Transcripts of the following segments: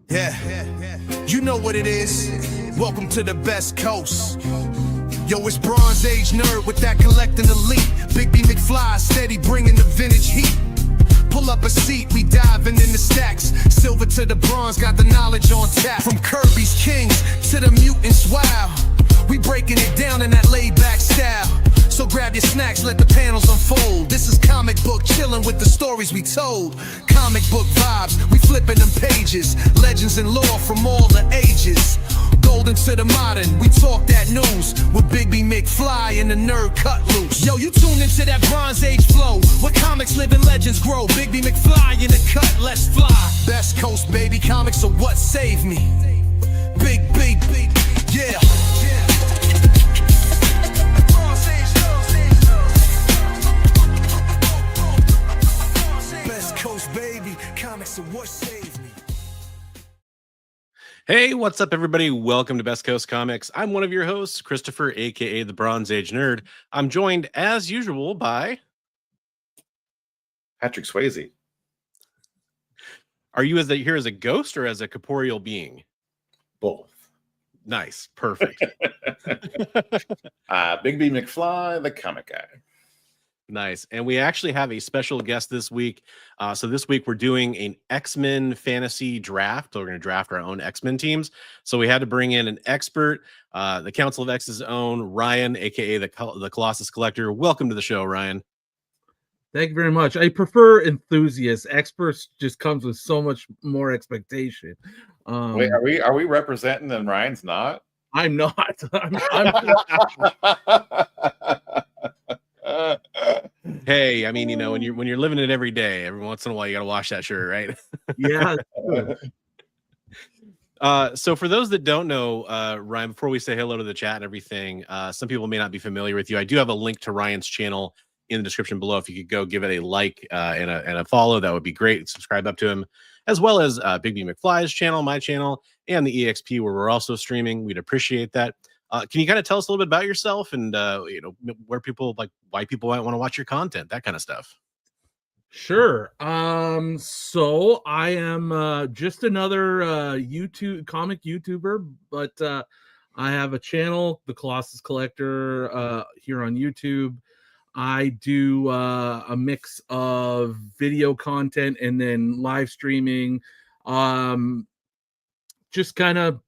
Yeah, you know what it is. Welcome to the best coast. Yo, it's Bronze Age nerd with that collecting elite. Big B McFly, steady bringing the vintage heat. Pull up a seat, we diving in the stacks. Silver to the bronze, got the knowledge on tap. From Kirby's Kings to the mutants, wow. We breaking it down in that laid-back style. So grab your snacks, let the panels unfold. This is comic book chilling with the stories we told. Comic book vibes, we flipping them pages. Legends and lore from all the ages. Golden to the modern, we talk that news. With Big B McFly and the nerd cut loose. Yo, you tune into that Bronze Age flow. Where comics live and legends grow. Big B McFly in the cut, let's fly. Best coast, baby, comics are what saved me. Big, yeah. Hey, what's up, everybody? Welcome to Best Coast Comics. I'm one of your hosts, Christopher, aka the Bronze Age Nerd. I'm joined, as usual, by Patrick Swayze. Are you here as a ghost or as a corporeal being? Both. Nice, perfect. Big B McFly, the comic guy. Nice. And we actually have a special guest this week. So this week we're doing an X-Men fantasy draft. So we're going to draft our own X-Men teams. So we had to bring in an expert, the Council of X's own Ryan, aka the Colossus Collector. Welcome to the show, Ryan. Thank you very much. I prefer enthusiasts. Experts just comes with so much more expectation. Wait, are we representing and Ryan's not? I'm not. Hey, I mean, you know, when you're living it every day, every once in a while you got to wash that shirt, right? Yeah. So for those that don't know, Ryan, before we say hello to the chat and everything, some people may not be familiar with you. I do have a link to Ryan's channel in the description below. If you could go give it a like and a follow, that would be great. Subscribe up to him, as well as Big B McFly's channel, my channel, and the EXP, where we're also streaming. We'd appreciate that. Can you kind of tell us a little bit about yourself and where people why people might want to watch your content, that kind of stuff? Sure. So I am just another comic YouTuber, but I have a channel, the Colossus Collector, here on YouTube. I do a mix of video content and then live streaming, just kind of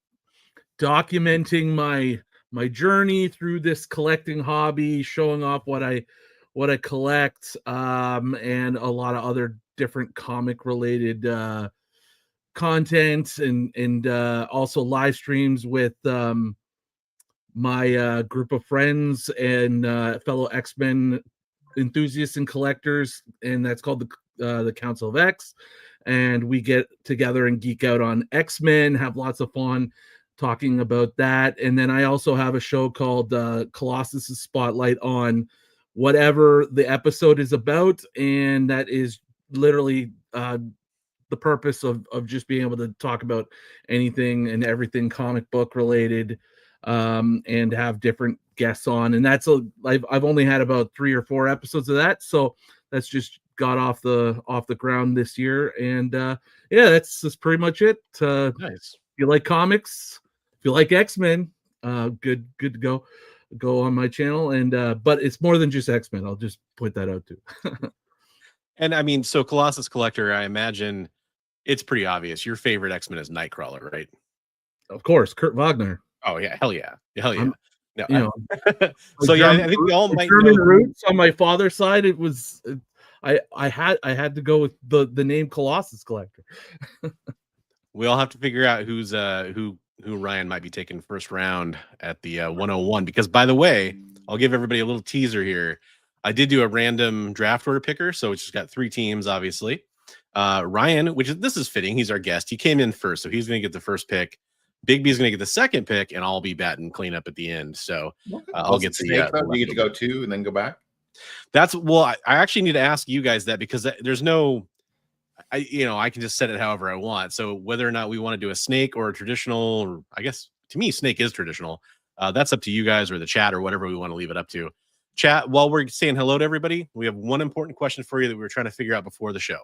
documenting my journey through this collecting hobby, showing off what I collect, and a lot of other different comic related content, and also live streams with my group of friends and fellow X-Men enthusiasts and collectors, and that's called the Council of X. And we get together and geek out on X-Men, have lots of fun talking about that. And then I also have a show called Colossus Spotlight on whatever the episode is about, and that is literally the purpose of just being able to talk about anything and everything comic book related, and have different guests on. And that's I've only had about 3 or 4 episodes of that, so that's just got off the ground this year. And yeah, that's pretty much it. Nice. If you like comics, if you like X-Men, good to go on my channel. And but it's more than just X-Men. I'll just point that out too. And I mean, so Colossus Collector, I imagine it's pretty obvious. Your favorite X-Men is Nightcrawler, right? Of course, Kurt Wagner. Oh yeah, hell yeah. No, you know, so yeah, I think we all might German know. roots on my father's side. It was I had to go with the name Colossus Collector. We all have to figure out who Ryan might be taking first round at the 101, because by the way, I'll give everybody a little teaser here. I did do a random draft order picker, so it's just got 3 teams, obviously. Ryan, this is fitting, he's our guest. He came in first, so he's going to get the first pick. Big B's going to get the second pick, and I'll be batting cleanup at the end. So I'll get you get to go 2 and then go back. I actually need to ask you guys that, because there's no, I can just set it however I want. So whether or not we want to do a snake or a traditional, or I guess to me, snake is traditional. That's up to you guys or the chat or whatever we want to leave it up to. Chat, while we're saying hello to everybody, we have one important question for you that we were trying to figure out before the show.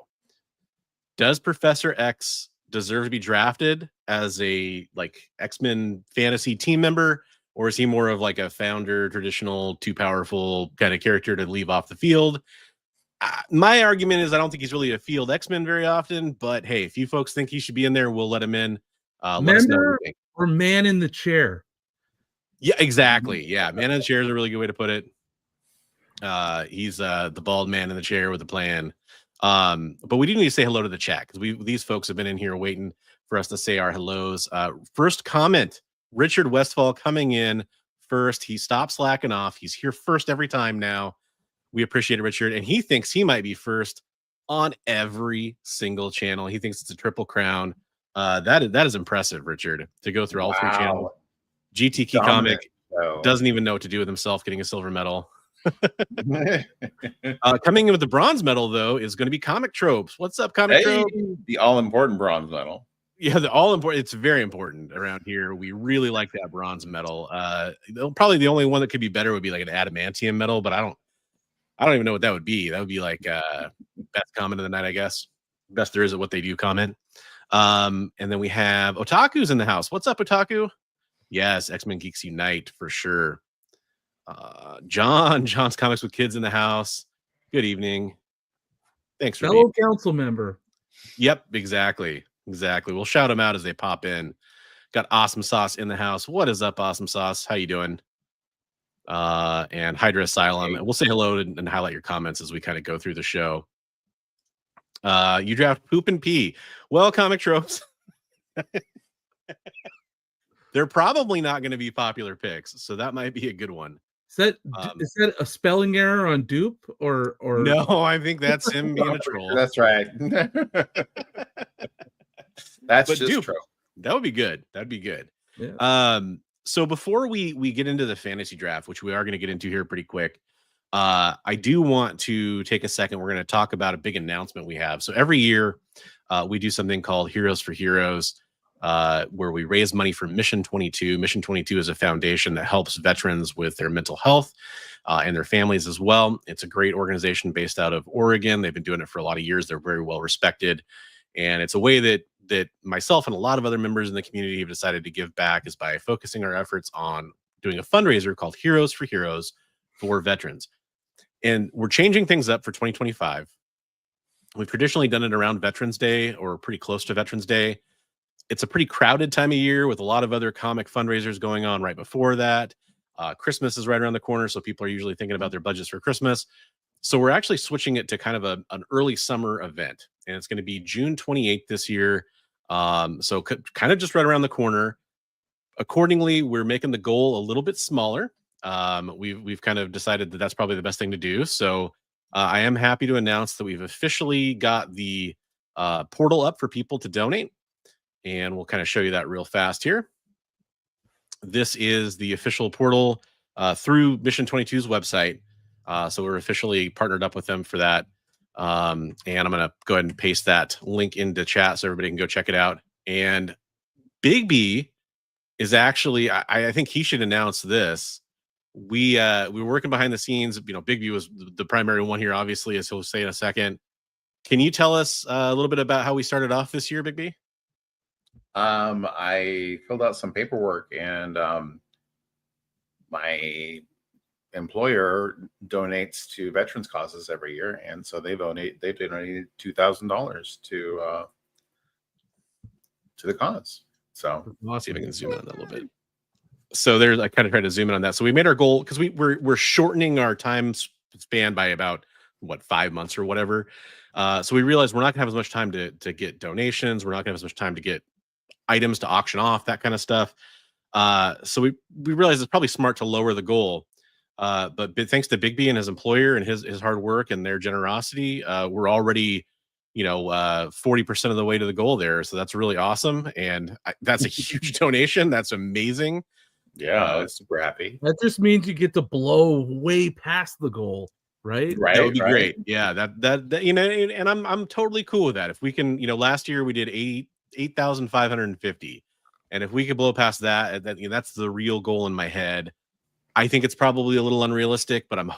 Does Professor X deserve to be drafted as a like X-Men fantasy team member, or is he more of like a founder, traditional, too powerful kind of character to leave off the field? My argument is I don't think he's really a field X-Men very often, but hey, if you folks think he should be in there, we'll let him in. Let us know what you Member think. or man in the chair? Yeah, exactly. Yeah, man in the chair is a really good way to put it. He's the bald man in the chair with a plan. But we do need to say hello to the chat because these folks have been in here waiting for us to say our hellos. First comment, Richard Westfall coming in first. He stopped slacking off. He's here first every time now. We appreciate it, Richard. And he thinks he might be first on every single channel. He thinks it's a triple crown. That is impressive, Richard, to go through all three channels. GTK Comic doesn't even know what to do with himself getting a silver medal. Coming in with the bronze medal, though, is going to be Comic Tropes. What's up, Comic Tropes? The all-important bronze medal. Yeah, the all-important. It's very important around here. We really like that bronze medal. Probably the only one that could be better would be like an adamantium medal, but I don't even know what that would be. That would be like best comment of the night, I guess. Best there is at what they do comment. And then we have Otaku's in the house. What's up, Otaku? Yes, X-Men Geeks Unite for sure. John's Comics with Kids in the house. Good evening. Thanks for Fellow council member. Yep, exactly. We'll shout them out as they pop in. Got Awesome Sauce in the house. What is up, Awesome Sauce? How you doing? And Hydra Asylum. We'll say hello and highlight your comments as we kind of go through the show. You draft Poop and Pee. Well, Comic Tropes. They're probably not going to be popular picks, so that might be a good one. Is that a spelling error on dupe or no? I think that's him being a troll. That's right. That's but just dupe, troll. That would be good. That'd be good. Yeah. So before we get into the fantasy draft, which we are going to get into here pretty quick, I do want to take a second. We're going to talk about a big announcement we have. So every year we do something called Heroes for Heroes, where we raise money for Mission 22. Mission 22 is a foundation that helps veterans with their mental health and their families as well. It's a great organization based out of Oregon. They've been doing it for a lot of years. They're very well respected. And it's a way that myself and a lot of other members in the community have decided to give back is by focusing our efforts on doing a fundraiser called Heroes for Heroes for veterans. And we're changing things up for 2025. We've traditionally done it around Veterans Day or pretty close to Veterans Day. It's a pretty crowded time of year with a lot of other comic fundraisers going on right before that. Christmas is right around the corner, so people are usually thinking about their budgets for Christmas. So we're actually switching it to kind of an early summer event, and it's going to be June 28th this year. So kind of just right around the corner. Accordingly, we're making the goal a little bit smaller. We've kind of decided that that's probably the best thing to do. So I am happy to announce that we've officially got the portal up for people to donate. And we'll kind of show you that real fast here. This is the official portal through Mission 22's website. So we're officially partnered up with them for that. And I'm going to go ahead and paste that link into chat so everybody can go check it out. And Big B is actually, I think he should announce this. We were working behind the scenes. You know, Big B was the primary one here, obviously, as he'll say in a second. Can you tell us a little bit about how we started off this year, Big B? I filled out some paperwork, and my employer donates to veterans causes every year, and so they donated $2,000 to the cause. So I'll see if I can zoom in on that a little bit. So there's, I kind of tried to zoom in on that. So we made our goal because we're shortening our time span by about 5 months or whatever. So we realized we're not gonna have as much time to get donations. We're not gonna have as much time to get items to auction off, that kind of stuff. So we realized it's probably smart to lower the goal. But thanks to Big B and his employer and his hard work and their generosity, we're already 40% of the way to the goal there. So that's really awesome. And that's a huge donation. That's amazing. yeah, I'm super happy. that just means you get to blow way past the goal, right? Right, That would be right. great. Yeah, that and I'm totally cool with that. If we can, last year we did 8,550, and if we could blow past that, that's the real goal in my head. I think it's probably a little unrealistic, but I'm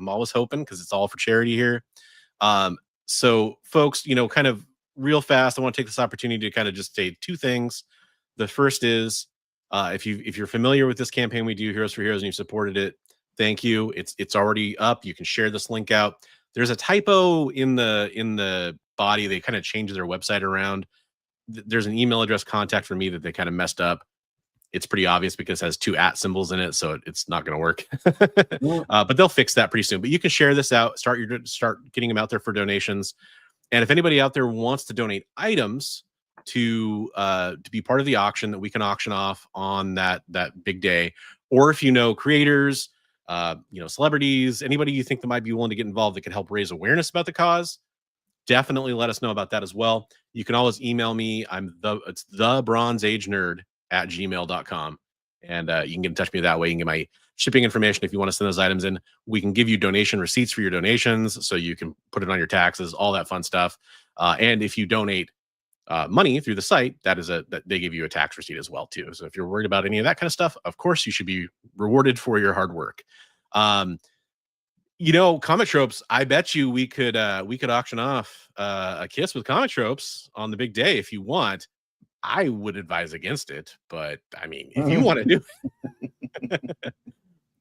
always hoping because it's all for charity here. So folks, kind of real fast, I want to take this opportunity to kind of just say two things. The first is, if you're familiar with this campaign we do, Heroes for Heroes, and you've supported it, thank you. It's already up. You can share this link out. There's a typo in the body. They kind of changed their website around. There's an email address contact for me that they kind of messed up. It's pretty obvious because it has 2 @ symbols in it, so it's not going to work. But they'll fix that pretty soon. But you can share this out, start getting them out there for donations. And if anybody out there wants to donate items to be part of the auction that we can auction off on that big day, or if you know creators, celebrities, anybody you think that might be willing to get involved that can help raise awareness about the cause, definitely let us know about that as well. You can always email me. It's thebronzeagenerd@gmail.com. And you can get in touch with me that way. You can get my shipping information if you want to send those items in. We can give you donation receipts for your donations, so you can put it on your taxes, all that fun stuff. And if you donate money through the site, that they give you a tax receipt as well too. So if you're worried about any of that kind of stuff, of course you should be rewarded for your hard work. Comic Tropes, I bet you we could auction off a kiss with Comic Tropes on the big day if you want. I would advise against it, but I mean, if you want to do it,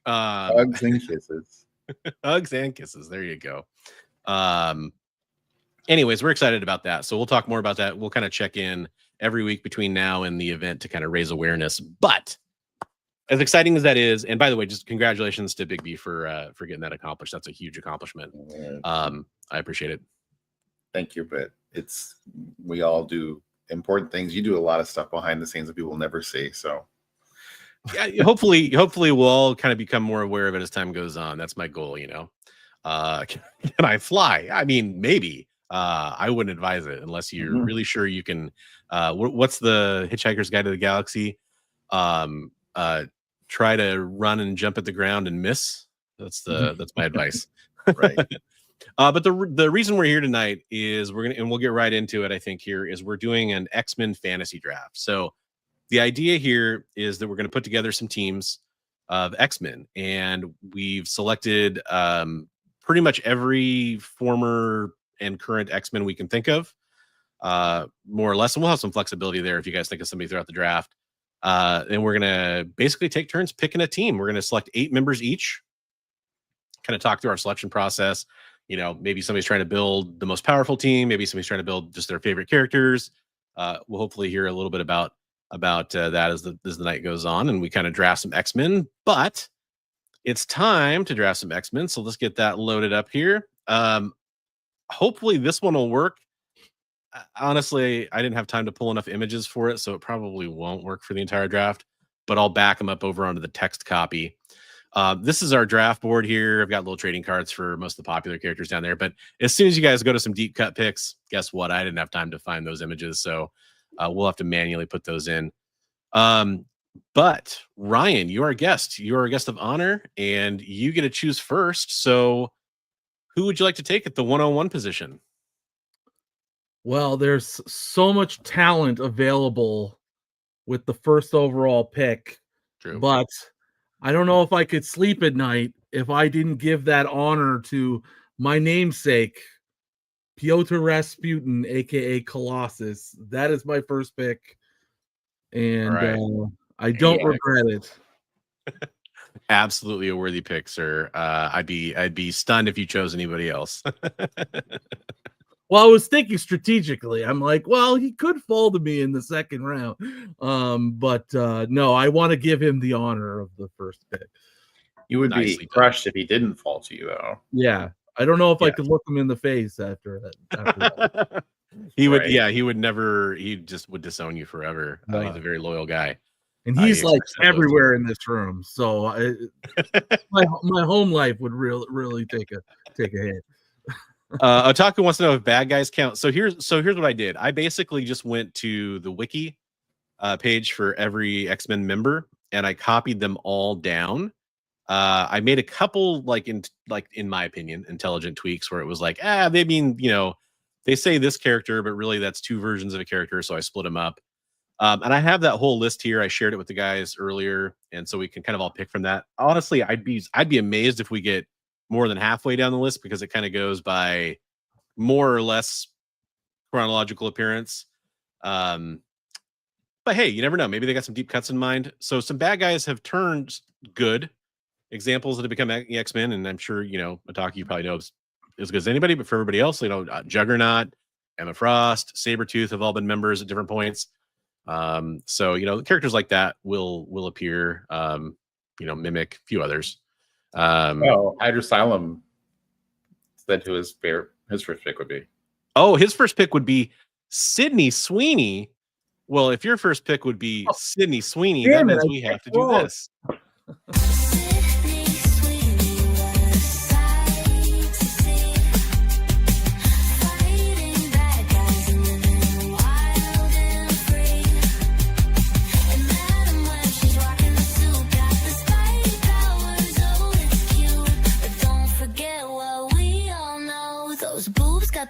Hugs and kisses. Hugs and kisses. There you go. Anyways, we're excited about that. So we'll talk more about that. We'll kind of check in every week between now and the event to kind of raise awareness. But as exciting as that is, and by the way, just congratulations to Big B for getting that accomplished. That's a huge accomplishment. I appreciate it. Thank you, but we all do important things. You do a lot of stuff behind the scenes that people will never see. So yeah, hopefully we'll all kind of become more aware of it as time goes on. That's my goal, Can I fly? I mean, maybe. I wouldn't advise it unless you're really sure you can. What's the Hitchhiker's Guide to the Galaxy? Try to run and jump at the ground and miss. That's my advice. Right. But the reason we're here tonight is we'll get right into it. I think here is we're doing an X-Men fantasy draft. So the idea here is that we're going to put together some teams of X-Men, and we've selected pretty much every former and current X-Men we can think of, more or less. And we'll have some flexibility there if you guys think of somebody throughout the draft. And we're going to basically take turns picking a team. We're going to select 8 members each, kind of talk through our selection process. Maybe somebody's trying to build the most powerful team. Maybe somebody's trying to build just their favorite characters. We'll hopefully hear a little bit about that as the night goes on, and we kind of draft some X-Men. But it's time to draft some X-Men, so let's get that loaded up here. Hopefully this one will work. Honestly, I didn't have time to pull enough images for it, so it probably won't work for the entire draft, but I'll back them up over onto the text copy. This is our draft board here. I've got little trading cards for most of the popular characters down there, but as soon as you guys go to some deep cut picks, guess what? I didn't have time to find those images, so we'll have to manually put those in. But Ryan, you are a guest. You are a guest of honor, and you get to choose first. So who would you like to take at the 101 position? Well, there's so much talent available with the first overall pick. True. But I don't know if I could sleep at night if I didn't give that honor to my namesake, Piotr Rasputin, aka Colossus. That is my first pick, and right. I don't regret it. Absolutely a worthy pick, sir. I'd be stunned if you chose anybody else. Well, I was thinking strategically. I'm like, well, he could fall to me in the second round. But no, I want to give him the honor of the first pick. You would be crushed if he didn't fall to you, though. Yeah. I don't know if I could look him in the face after that. He would, he would never, he just would disown you forever. He's a very loyal guy. And he's like everywhere in this room. So my home life would really take a hit. Otaku wants to know if bad guys count. So here's what I did. I basically just went to the wiki page for every X-Men member, and I copied them all down. I made a couple, in my opinion, intelligent tweaks where it was like, they mean, they say this character, but really that's 2 versions of a character. So I split them up. And I have that whole list here. I shared it with the guys earlier, and so we can kind of all pick from that. Honestly, I'd be amazed if we get more than halfway down the list, because it kind of goes by more or less chronological appearance. But hey, you never know. Maybe they got some deep cuts in mind. So some bad guys have turned good. Examples that have become X-Men, and I'm sure, Ataki, you probably know as good as anybody, but for everybody else, Juggernaut, Emma Frost, Sabretooth have all been members at different points. So, characters like that will appear, Mimic, a few others. Hydrosylum said who his first pick would be. Oh, his first pick would be Sydney Sweeney. Well, if your first pick would be Sydney Sweeney, that means we have to do this.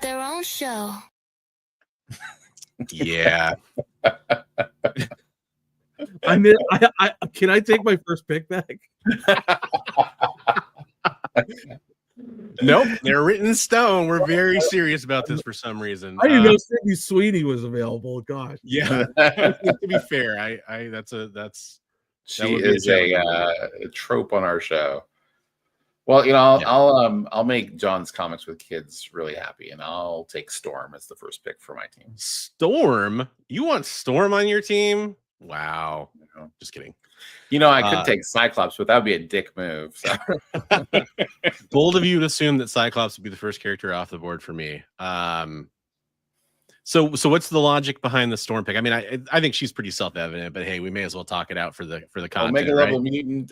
Their own show. Yeah. I mean, I can I take my first pick back? Nope, they're written in stone. We're very serious about this for some reason. I didn't know Sydney Sweeney was available. Gosh. Yeah. To be fair, she is a trope on our show. Well, I'll make John's Comics with Kids really happy, and I'll take Storm as the first pick for my team. Storm? You want Storm on your team? Wow. Just kidding. I could take Cyclops, but that would be a dick move. So. Bold of you to assume that Cyclops would be the first character off the board for me. So what's the logic behind the Storm pick? I mean, I think she's pretty self-evident, but hey, we may as well talk it out for the content. Omega level mutant.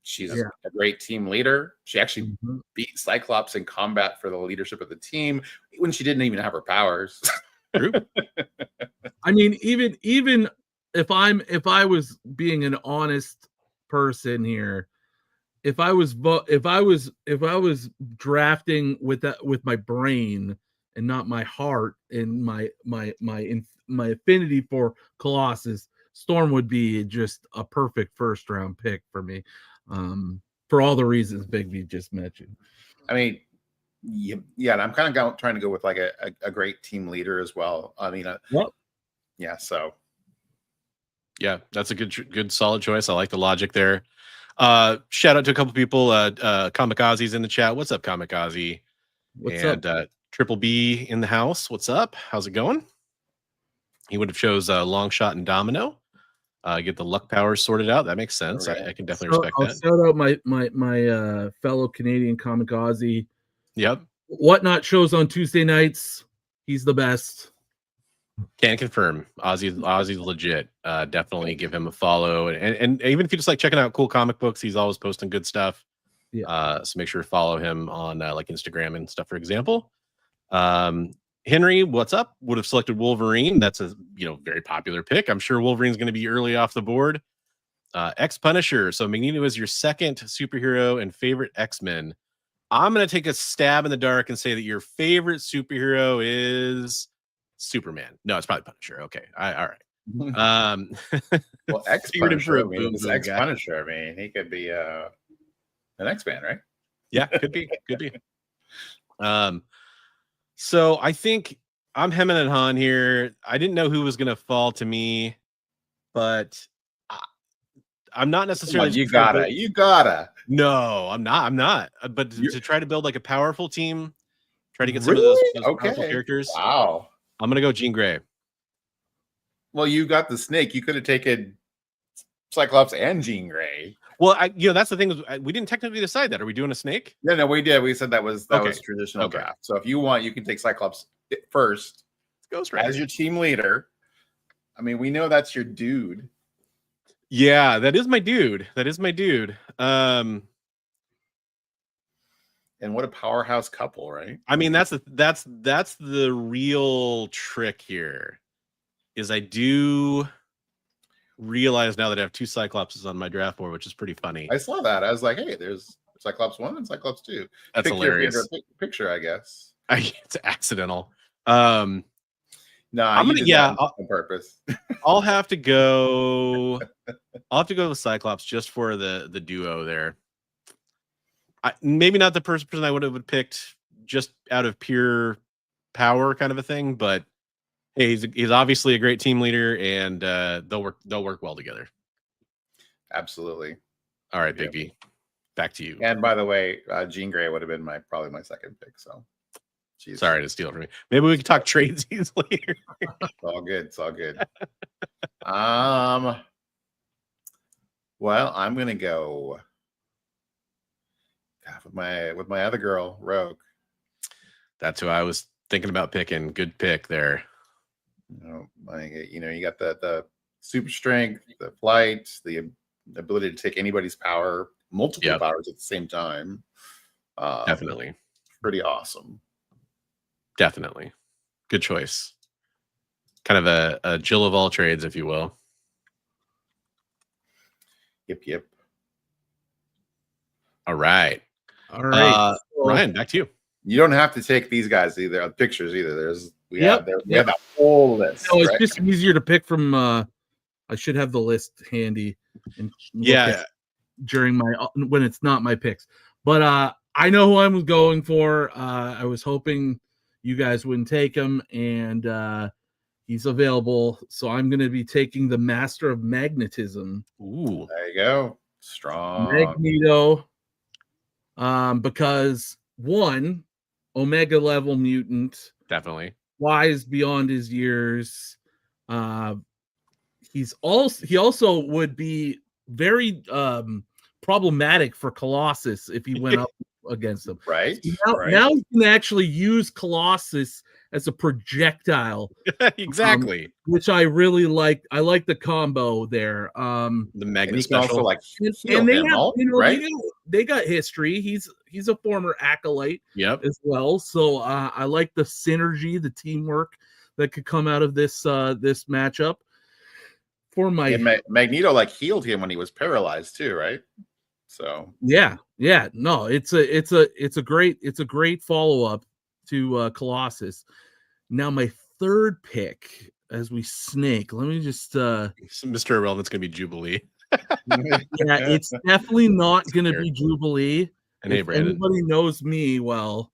She's a great team leader. She actually beat Cyclops in combat for the leadership of the team when she didn't even have her powers. True. I mean, even if I was being an honest person here, if I was drafting with my brain and not my heart and my affinity for Colossus, Storm would be just a perfect first round pick for me. For all the reasons Big B just mentioned. I mean, yeah, and I'm kind of trying to go with like a great team leader as well. I mean, yeah, so yeah, that's a good solid choice. I like the logic there. Shout out to a couple people. Kamikaze's in the chat. What's up, Kamikaze? What's up? Triple B in the house. What's up? How's it going? He would have chose Long Shot and Domino. Get the luck powers sorted out. That makes sense. Right. I can definitely respect that. Shout out my fellow Canadian Kamikaze. Yep. Whatnot shows on Tuesday nights. He's the best. Can confirm. Ozzy's legit. Definitely give him a follow. And even if you just like checking out cool comic books, he's always posting good stuff. Yeah. So make sure to follow him on like Instagram and stuff, for example. Henry, what's up? Would have selected Wolverine. That's a very popular pick. I'm sure Wolverine's going to be early off the board. X-Punisher. So Magneto is your second superhero and favorite X-Men. I'm going to take a stab in the dark and say that your favorite superhero is Superman. No, it's probably Punisher. Okay. All right. Well, X-Punisher. X-Punisher. I mean, he could be an X-Man, right? Yeah, could be. So I think I'm hemming and hawing here. I didn't know who was going to fall to me, but I'm not necessarily. You gotta. No, I'm not. But to try to build like a powerful team, try to get some of those powerful characters. Wow. I'm going to go Jean Grey. Well, you got the Snake. You could have taken Cyclops and Jean Grey. Well, that's the thing. We didn't technically decide that. Are we doing a Snake? No, we did. We said that was traditional draft. So if you want, you can take Cyclops first. Ghost Rider as your team leader. I mean, we know that's your dude. Yeah, that is my dude. And what a powerhouse couple, right? I mean, that's the real trick here. Is I do realize now that I have two Cyclopses on my draft board, which is pretty funny. I saw that. I was like, hey, there's Cyclops 1 and Cyclops 2. That's hilarious. Your favorite picture, I guess. It's accidental. No, I'm gonna on purpose. I'll have to go with Cyclops just for the duo there. Maybe not the first person I would have picked just out of pure power kind of a thing, but hey, he's obviously a great team leader, and they'll work well together. Absolutely. All right, Big B, back to you. And by the way, Jean Grey would have been probably my second pick. So, sorry to steal it from me. Maybe we could talk trades later. It's all good. It's all good. Well, I'm gonna go with my other girl, Rogue. That's who I was thinking about picking. Good pick there. You got the super strength, the flight, the ability to take anybody's power, multiple powers at the same time. Definitely. Pretty awesome. Definitely. Good choice. Kind of a Jill of all trades, if you will. Yep. All right. Ryan, back to you. You don't have to take these guys either, pictures either. We have that whole list. No, it's just easier to pick from. I should have the list handy and during when it's not my picks. But I know who I'm going for. I was hoping you guys wouldn't take him, and he's available. So I'm going to be taking the Master of Magnetism. Ooh, there you go, strong Magneto. Because one, Omega level mutant, definitely wise beyond his years. He also would be very problematic for Colossus if he went up against him. Right. So now he can actually use Colossus as a projectile. Exactly. Which I really like. I like the combo there. The Magnet special. Also they got history. He's a former acolyte as well. So I like the synergy, the teamwork that could come out of this this matchup. For Magneto healed him when he was paralyzed too, right? So no, it's a great follow-up to Colossus. Now my third pick as we snake. Let me just Mr. Irrelevant's gonna be Jubilee. It's definitely not gonna be Jubilee. And if anybody knows me well.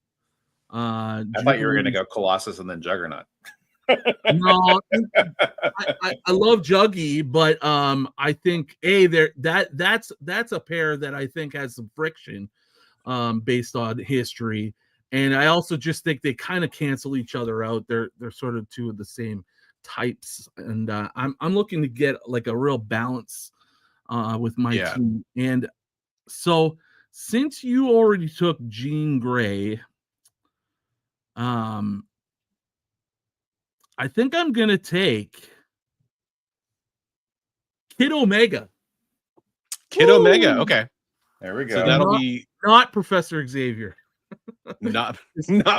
I thought you were gonna go Colossus and then Juggernaut. No, I love Juggy, but I think that's a pair that I think has some friction based on history, and I also just think they kind of cancel each other out. They're sort of two of the same types, and I'm looking to get a real balance with my team. And so since you already took Jean Grey, I think I'm going to take Kid Omega. Kid Omega. Okay. There we go. So that'll be not Professor Xavier. not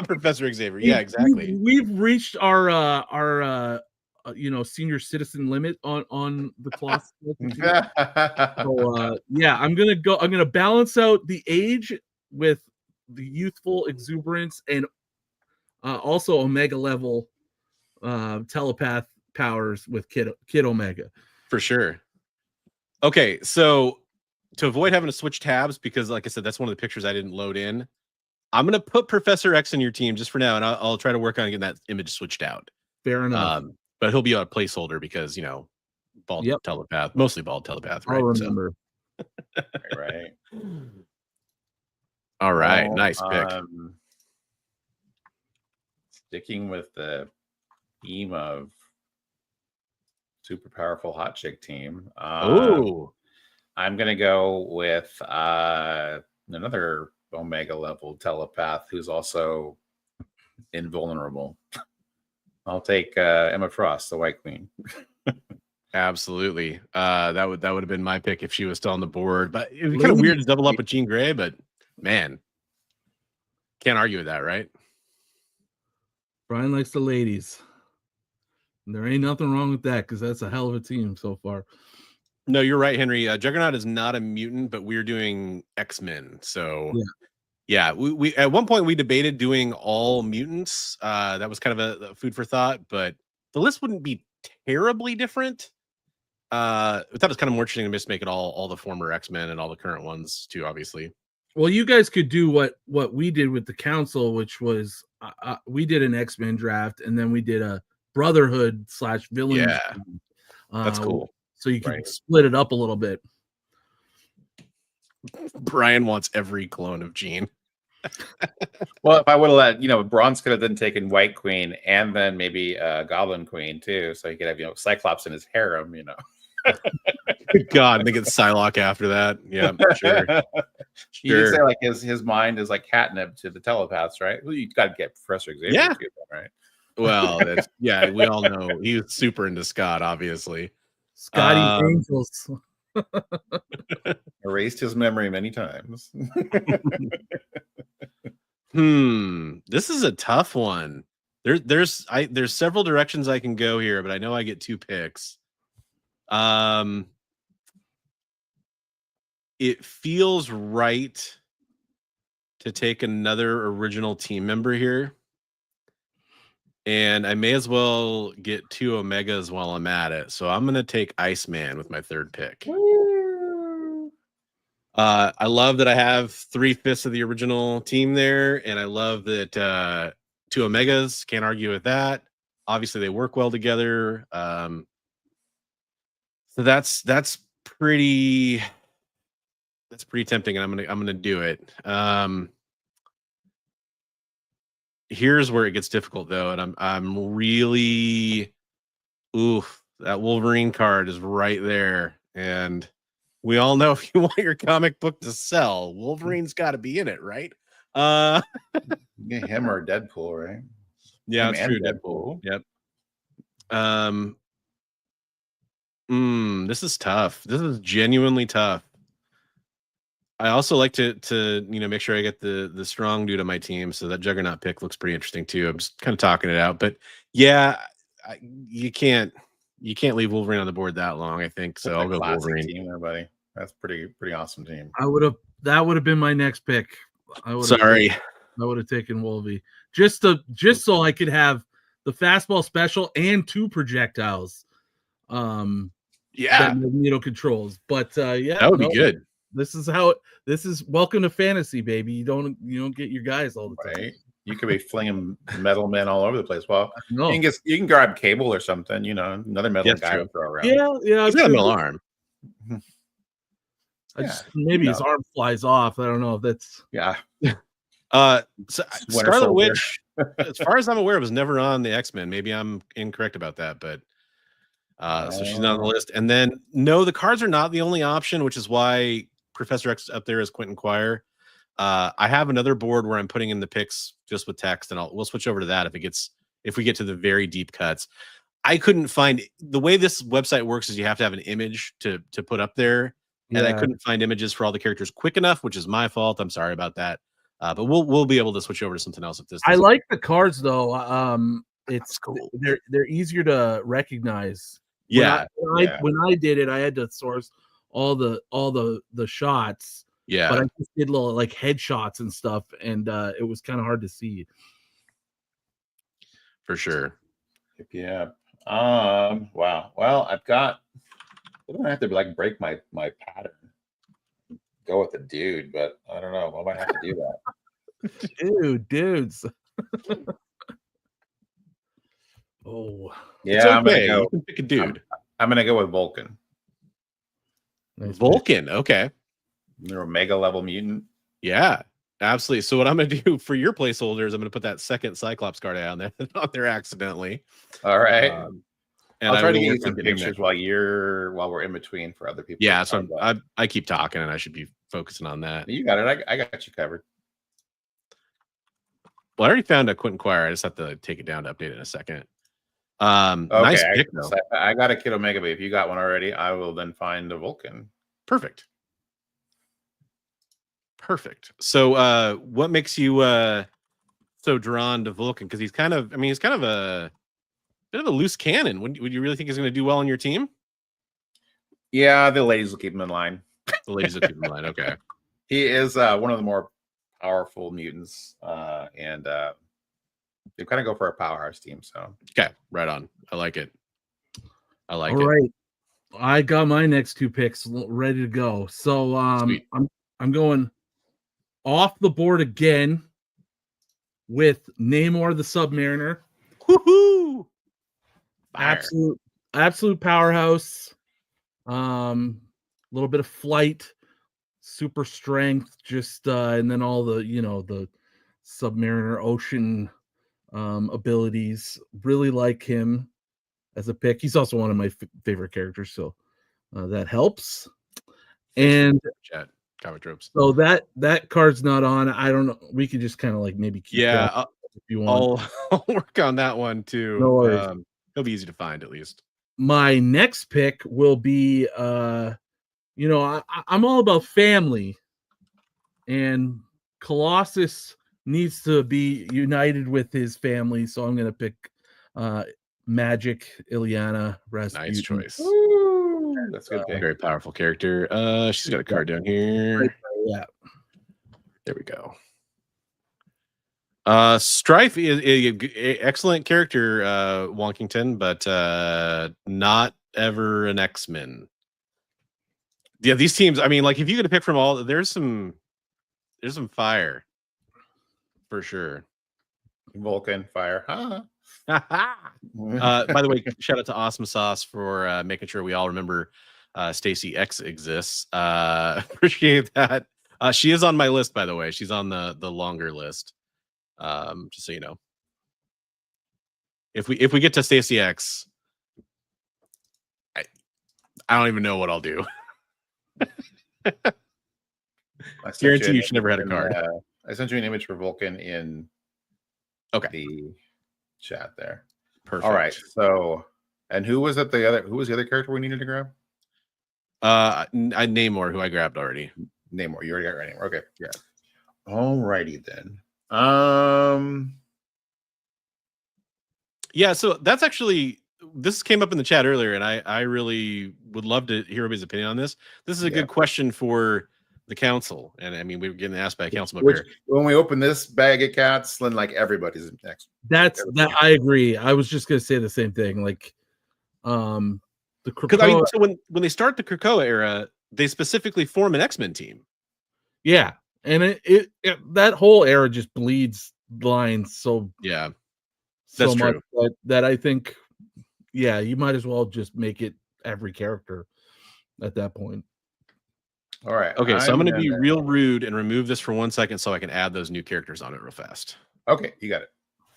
Professor Xavier. Yeah, exactly. We've reached our senior citizen limit on the Colossus. So I'm going to balance out the age with the youthful exuberance and also Omega level telepath powers with Kid Omega. For sure. Okay, so to avoid having to switch tabs, because like I said, that's one of the pictures I didn't load in, I'm going to put Professor X in your team just for now, and I'll try to work on getting that image switched out. Fair enough. But he'll be a placeholder because, bald telepath, mostly bald telepath, right? I'll remember. So. Right. All right, nice pick. Sticking with the theme of super powerful hot chick team. I'm gonna go with another Omega level telepath who's also invulnerable. I'll take Emma Frost, the White Queen. Absolutely. That would have been my pick if she was still on the board. But it was kind of weird to double up with Jean Grey, but man, can't argue with that, right? Brian likes the ladies. And there ain't nothing wrong with that because that's a hell of a team so far. No, you're right, Henry. Juggernaut is not a mutant, but we're doing X-Men. So yeah, we at one point we debated doing all mutants. That was kind of a food for thought, but the list wouldn't be terribly different. I thought it was kind of more interesting to just make it all the former X-Men and all the current ones too, obviously. Well, you guys could do what we did with the council, which was we did an X-Men draft, and then we did a Brotherhood / villains. Yeah, that's cool. So you can Right. split it up a little bit. Brian wants every clone of Jean. Well, if I would have let, Bronze could have then taken White Queen and then maybe Goblin Queen too, so he could have, Cyclops in his harem, Good God, they get Psylocke after that. Yeah, sure. You could say like his mind is like catnip to the telepaths, right? Well, you got to get Professor Xavier, Yeah. too, right? Well, we all know he was super into Scott, obviously. Scotty Angels. Erased his memory many times. This is a tough one. There's several directions I can go here, but I know I get 2 picks. It feels right to take another original team member here, and I may as well get 2 Omegas while I'm at it. So I'm gonna take Iceman with my 3rd pick. I love that I have 3/5 of the original team there, and I love that 2 Omegas. Can't argue with that. Obviously, they work well together. So that's pretty tempting, and I'm gonna do it. Here's where it gets difficult though, and I'm really that Wolverine card is right there, and we all know if you want your comic book to sell, Wolverine's got to be in it, right? Yeah, him or Deadpool, right? Yeah, Him it's and true. Deadpool. Yep. This is tough. This is genuinely tough. I also like to make sure I get the strong dude on my team, so that Juggernaut pick looks pretty interesting too. I'm just kind of talking it out, but yeah, you can't leave Wolverine on the board that long, I think. So That's I'll a go classic Wolverine. team there, buddy. That's pretty awesome team. That would have been my next pick. Sorry. I would have taken Wolvie just so I could have the fastball special and 2 projectiles. Yeah, that Magneto controls. But yeah, that would be good. This is welcome to fantasy, baby. You don't get your guys all the time. Right? You could be flinging metal men all over the place. Well, No. you can grab Cable or something, another metal guy to throw around. Yeah. He's got a metal arm. Maybe his arm flies off. I don't know if that's So Scarlet Witch, as far as I'm aware, was never on the X-Men. Maybe I'm incorrect about that, but so she's not on the list. And then no, the cards are not the only option, which is why Professor X up there is Quentin Quire. I have another board where I'm putting in the picks just with text, and we'll switch over to that if we get to the very deep cuts. I couldn't find the way this website works is you have to have an image to put up there, and I couldn't find images for all the characters quick enough, which is my fault. I'm sorry about that. But we'll be able to switch over to something else if this. I like the cards though. It's cool. They're easier to recognize. Yeah. When I did it, I had to source all the shots. Yeah. But I just did little like headshots and stuff, and it was kind of hard to see. For sure. Yeah. Wow. Well, I don't have to like break my pattern. Go with the dude, but I don't know. I might have to do that. Dudes. Oh. Yeah, I'm gonna go. You can pick a dude. I'm gonna go with Vulcan. Nice Vulcan. Okay. They're Omega level mutant. Yeah, absolutely. So what I'm going to do for your placeholders, I'm going to put that second Cyclops card on there accidentally. All right. And I'll try to get work you some on getting pictures that. while we're in between for other people. Yeah, so I keep talking, and I should be focusing on that. You got it. I got you covered. Well, I already found a Quentin Quire. I just have to take it down to update it in a second. Okay, Nice pick, though. I got a Kid Omega, but if you got one already, I will then find a Vulcan. Perfect. So what makes you so drawn to Vulcan? Because he's kind of a bit of a loose cannon. Would you really think he's going to do well on your team? Yeah, the ladies will keep him in line. The ladies will keep him in line. Okay. He is one of the more powerful mutants, and they kind of go for a powerhouse team. So okay, right on. I like it. All right. I got my next 2 picks ready to go. So Sweet. I'm going off the board again with Namor the Submariner. Woohoo! Fire. Absolute powerhouse. A little bit of flight, super strength, just and then all the the Submariner ocean abilities. Really like him as a pick. He's also one of my favorite characters, so that helps. And Chat comic tropes. so that card's not on. I don't know. We could just kind of like maybe keep Yeah, if you want. I'll work on that one too. No worries. It'll be easy to find at least. My next pick will be I'm all about family, and Colossus needs to be united with his family, so I'm gonna pick Magic Ilyana Rasputin. Nice choice. That's a good pick. Very powerful character. She's got a card down here. Right, yeah. There we go. Strife is a excellent character, Wonkington, but not ever an X-Men. Yeah, these teams. I mean, like if you could pick from all, there's some fire for sure. Vulcan fire. Huh? By the way, shout out to Awesome Sauce for making sure we all remember Stacy X exists. Appreciate that. She is on my list, by the way. She's on the longer list. Just so you know. If we get to Stacy X, I don't even know what I'll do. I sent Guarantee an you she never had a image card. I sent you an image for Vulcan in Okay. the chat there. Perfect. All right. So, and who was the other character we needed to grab? Namor, who I grabbed already. Namor. You already got Namor. Okay. Yeah. All righty then. Yeah, so that's actually, this came up in the chat earlier, and I really would love to hear everybody's opinion on this. This is a good question for the council, and I mean, we were getting asked by a council member. When we open this bag of cats, then like everybody's next. That I agree. I was just gonna say the same thing. Like, the because I mean, so when they start the Krakoa era, they specifically form an X-Men team. Yeah, and it that whole era just bleeds lines so that's much true. that I think you might as well just make it every character at that point. All right. Okay, so I'm going to be real rude and remove this for 1 second so I can add those new characters on it real fast. Okay, you got it.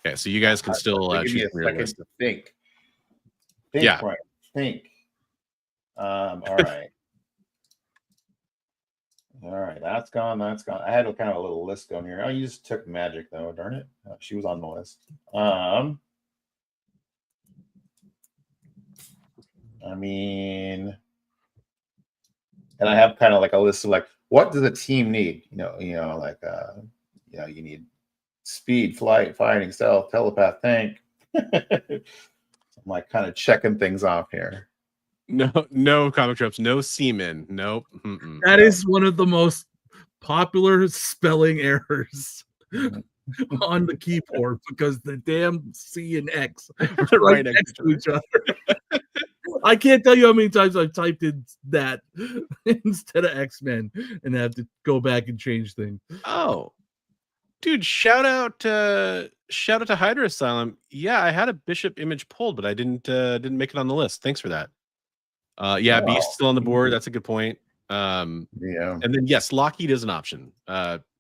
Okay, so you guys can still give me a second to think. Right. Think. All right. All right, that's gone. That's gone. I had kind of a little list going here. Oh, you just took Magic though. Darn it, she was on the list. I mean, and I have kind of like a list of like, what does a team need? You need speed, flight, fighting, stealth, telepath, tank. I'm like kind of checking things off here. No comic tropes, no semen. Nope. That is one of the most popular spelling errors on the keyboard because the damn C and X are right next to each other. I can't tell you how many times I've typed in that instead of X-Men and have to go back and change things. Oh, dude, shout out to Hydra Asylum. Yeah, I had a Bishop image pulled, but I didn't make it on the list. Thanks for that. Beast still on the board. That's a good point. And then yes, Lockheed is an option.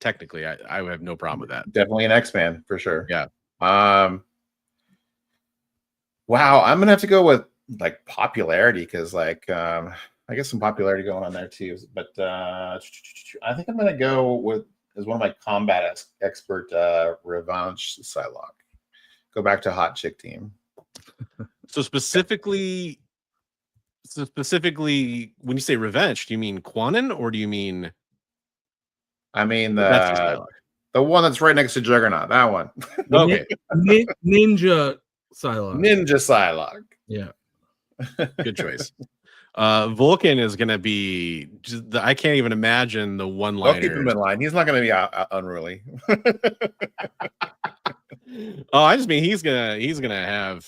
Technically, I have no problem with that. Definitely an X-Man for sure. Yeah. Wow, I'm gonna have to go with like popularity because like I guess some popularity going on there too. But I think I'm gonna go with as one of my combat expert Revanche Psylocke. Go back to Hot Chick Team. So specifically, when you say revenge, do you mean Quanon or do you mean? I mean the one that's right next to Juggernaut. That one. Okay. Ninja Psylocke. Ninja Psylocke. Yeah. Good choice. Vulcan is going to be. I can't even imagine the one-liner. Don't keep him in line. He's not going to be unruly. Oh, I just mean he's gonna have.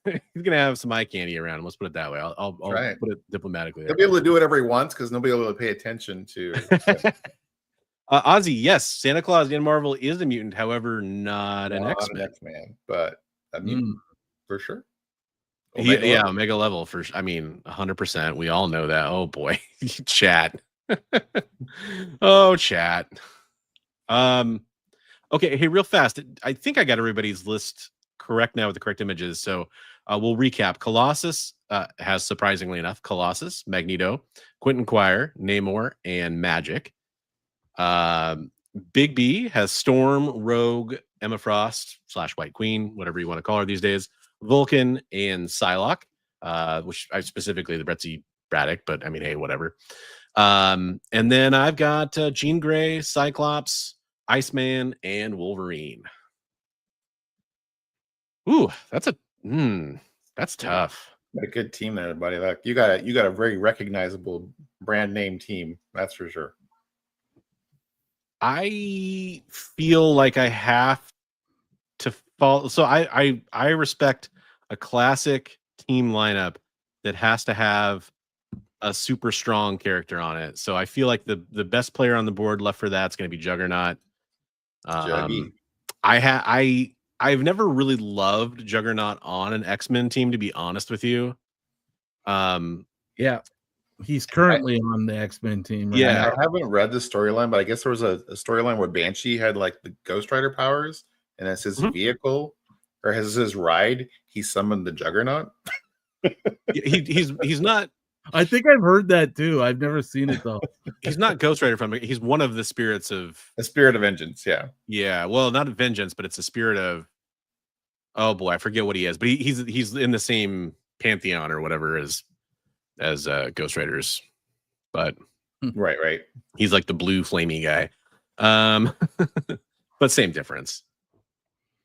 He's gonna have some eye candy around him. Let's put it that way. I'll put it diplomatically. He'll be able to do it every once because nobody will be able to pay attention to. Ozzy, yes, Santa Claus in Marvel is a mutant, however, not an Not X-Men. an X-Man, but a mutant for sure. Yeah, Omega level for. I mean, 100%. We all know that. Oh boy, chat. Oh, chat. Okay, hey, real fast. I think I got everybody's list correct now with the correct images. So we'll recap. Colossus has, surprisingly enough, Colossus, Magneto, Quentin Quire, Namor, and Magic. Big B has Storm, Rogue, Emma Frost / White Queen, whatever you want to call her these days, Vulcan, and Psylocke, which I specifically the Betsy Braddock, but I mean, hey, whatever. And then I've got Jean Grey, Cyclops, Iceman, and Wolverine. Ooh, that's tough. A good team there, buddy. Like you got a very recognizable brand name team, that's for sure. I feel like I have to follow. So I respect a classic team lineup that has to have a super strong character on it. So I feel like the best player on the board left for that's going to be Juggernaut. I've never really loved Juggernaut on an X-Men team, to be honest with you. Yeah, he's currently on the X-Men team. Right? Yeah, I haven't read the storyline, but I guess there was a storyline where Banshee had like the Ghost Rider powers, and as his vehicle or as his ride, he summoned the Juggernaut. he's not. I think I've heard that too. I've never seen it though. He's not Ghost Rider from. He's one of the spirits of the spirit of vengeance. Yeah. Yeah. Well, not vengeance, but it's a spirit of. Oh boy, I forget what he is, but he's in the same pantheon or whatever as Ghost Riders, but right. He's like the blue flamey guy, but same difference.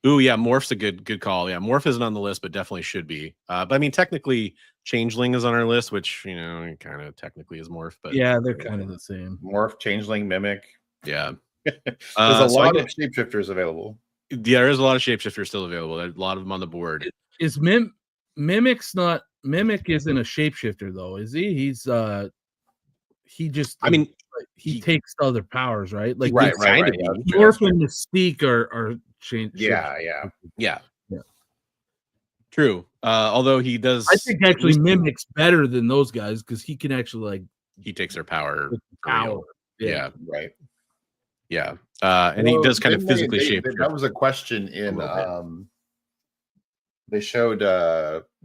Ooh, yeah, Morph's a good call. Yeah, Morph isn't on the list, but definitely should be. But I mean, technically, Changeling is on our list, which kind of technically is Morph. But yeah, they're kind of the same. Morph, Changeling, Mimic. Yeah, there's a lot of shapeshifters available. Yeah, there's a lot of shapeshifters still available. There's a lot of them on the board. Is Mimic's not? Mimic isn't a shapeshifter though, is he? He's he just. I mean, he takes other powers, right? Like right. Morph and Mystique are changed. Yeah. True. Although he does, I think actually Mimic's better than those guys because he can actually he takes their power. Yeah. Right. Yeah. And he does kind of physically shape. That was a question in they showed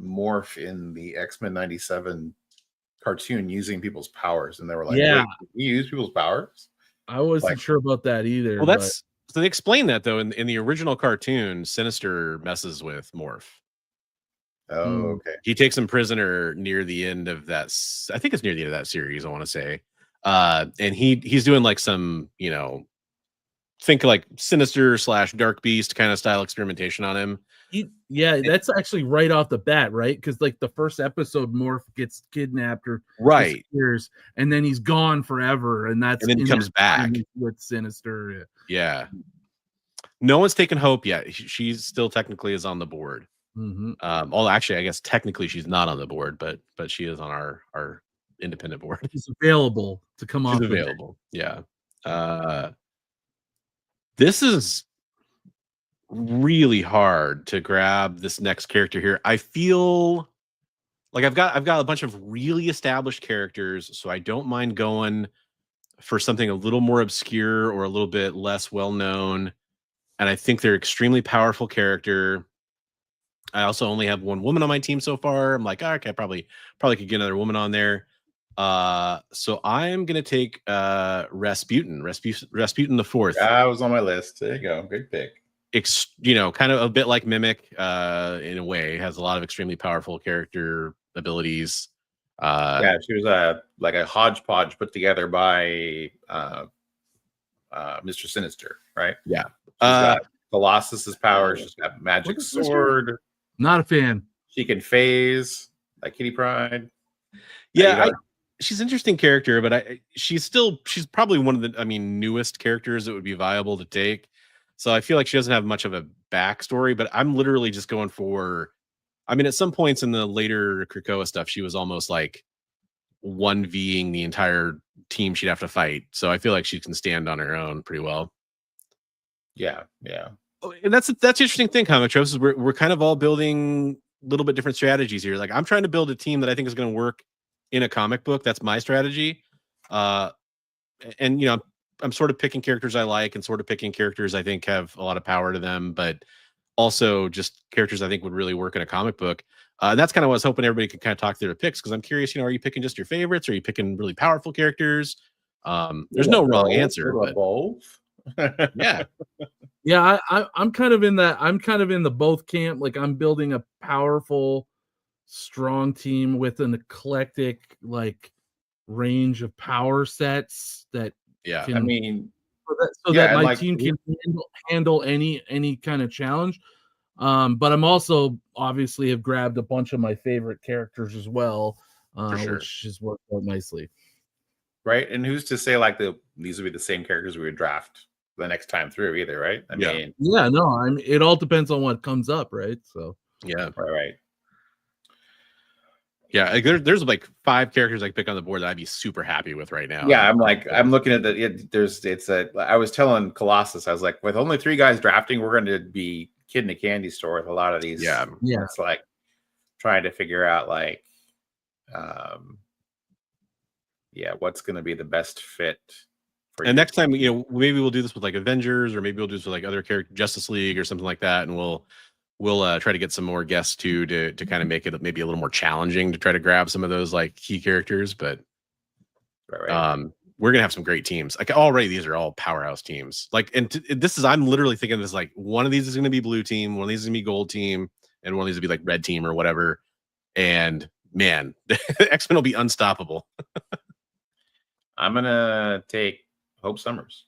Morph in the X-Men 97 cartoon using people's powers, and they were like, yeah, you use people's powers? I wasn't sure about that either. Well, so they explain that though in the original cartoon, Sinister messes with Morph. Oh, okay. He takes him prisoner near the end of that. I think it's near the end of that series, I want to say. And he's doing like some, think like Sinister / Dark Beast kind of style experimentation on him. That's actually right off the bat, right? Because like the first episode, Morph gets kidnapped or disappears, and then he's gone forever, and then comes back with Sinister. Yeah. No one's taken Hope yet. She's still technically is on the board. Mm-hmm. Well, actually, I guess technically she's not on the board, but she is on our independent board. She's available to come off. She's available. Yeah. This is really hard to grab this next character here. I feel like I've got a bunch of really established characters, so I don't mind going for something a little more obscure or a little bit less well known. And I think they're extremely powerful character. I also only have one woman on my team so far. I'm like, okay, probably could get another woman on there. So I'm gonna take Rasputin the Fourth. That was on my list. There you go, great pick. Kind of a bit like Mimic, in a way, has a lot of extremely powerful character abilities. She was like a hodgepodge put together by Mr. Sinister, right? Yeah. She's got Colossus's power. She's got magic sword. Not a fan. She can phase like Kitty Pryde. Yeah, she's an interesting character, but she's probably one of the newest characters that would be viable to take. So I feel like she doesn't have much of a backstory, but I'm literally just going for. At some points in the later Krakoa stuff, she was almost like 1Ving the entire team she'd have to fight. So I feel like she can stand on her own pretty well. Yeah. And that's the interesting thing, Comic Tropes, is we're kind of all building a little bit different strategies here. Like I'm trying to build a team that I think is going to work in a comic book. That's my strategy. And you know, I'm sort of picking characters I like and sort of picking characters I think have a lot of power to them, but also just characters I think would really work in a comic book. And that's kind of what I was hoping everybody could kind of talk through their picks, because I'm curious, you know, are you picking just your favorites? Or are you picking really powerful characters? There's no wrong answer. But Both. yeah. Yeah, I'm kind of in that. I'm kind of in the both camp. Like I'm building a powerful, strong team with an eclectic like range of power sets that Yeah. can, I mean, so yeah, that and my like team can handle any kind of challenge. But I'm also obviously have grabbed a bunch of my favorite characters as well, For sure. which has worked out nicely. right. And who's to say like these would be the same characters we would draft the next time through either, right? I Yeah. mean, Yeah, no, I mean it all depends on what comes up, right? So Yeah. right. Yeah. Like there's like 5 characters I pick on the board that I'd be super happy with right now. Yeah, I'm looking at I was telling Colossus, I was like, with only 3 guys drafting, we're going to be kid in a candy store with a lot of these. Yeah. It's like trying to figure out like, what's going to be the best fit. And next time, you know, maybe we'll do this with like Avengers, or maybe we'll do this with like other character, Justice League or something like that, and we'll try to get some more guests too to kind of make it maybe a little more challenging to try to grab some of those like key characters. But we're gonna have some great teams. Like already, these are all powerhouse teams. Like, and this is, I'm literally thinking this, like one of these is gonna be blue team, one of these is gonna be gold team, and one of these will be like red team or whatever. And man, X-Men will be unstoppable. I'm gonna take Hope Summers.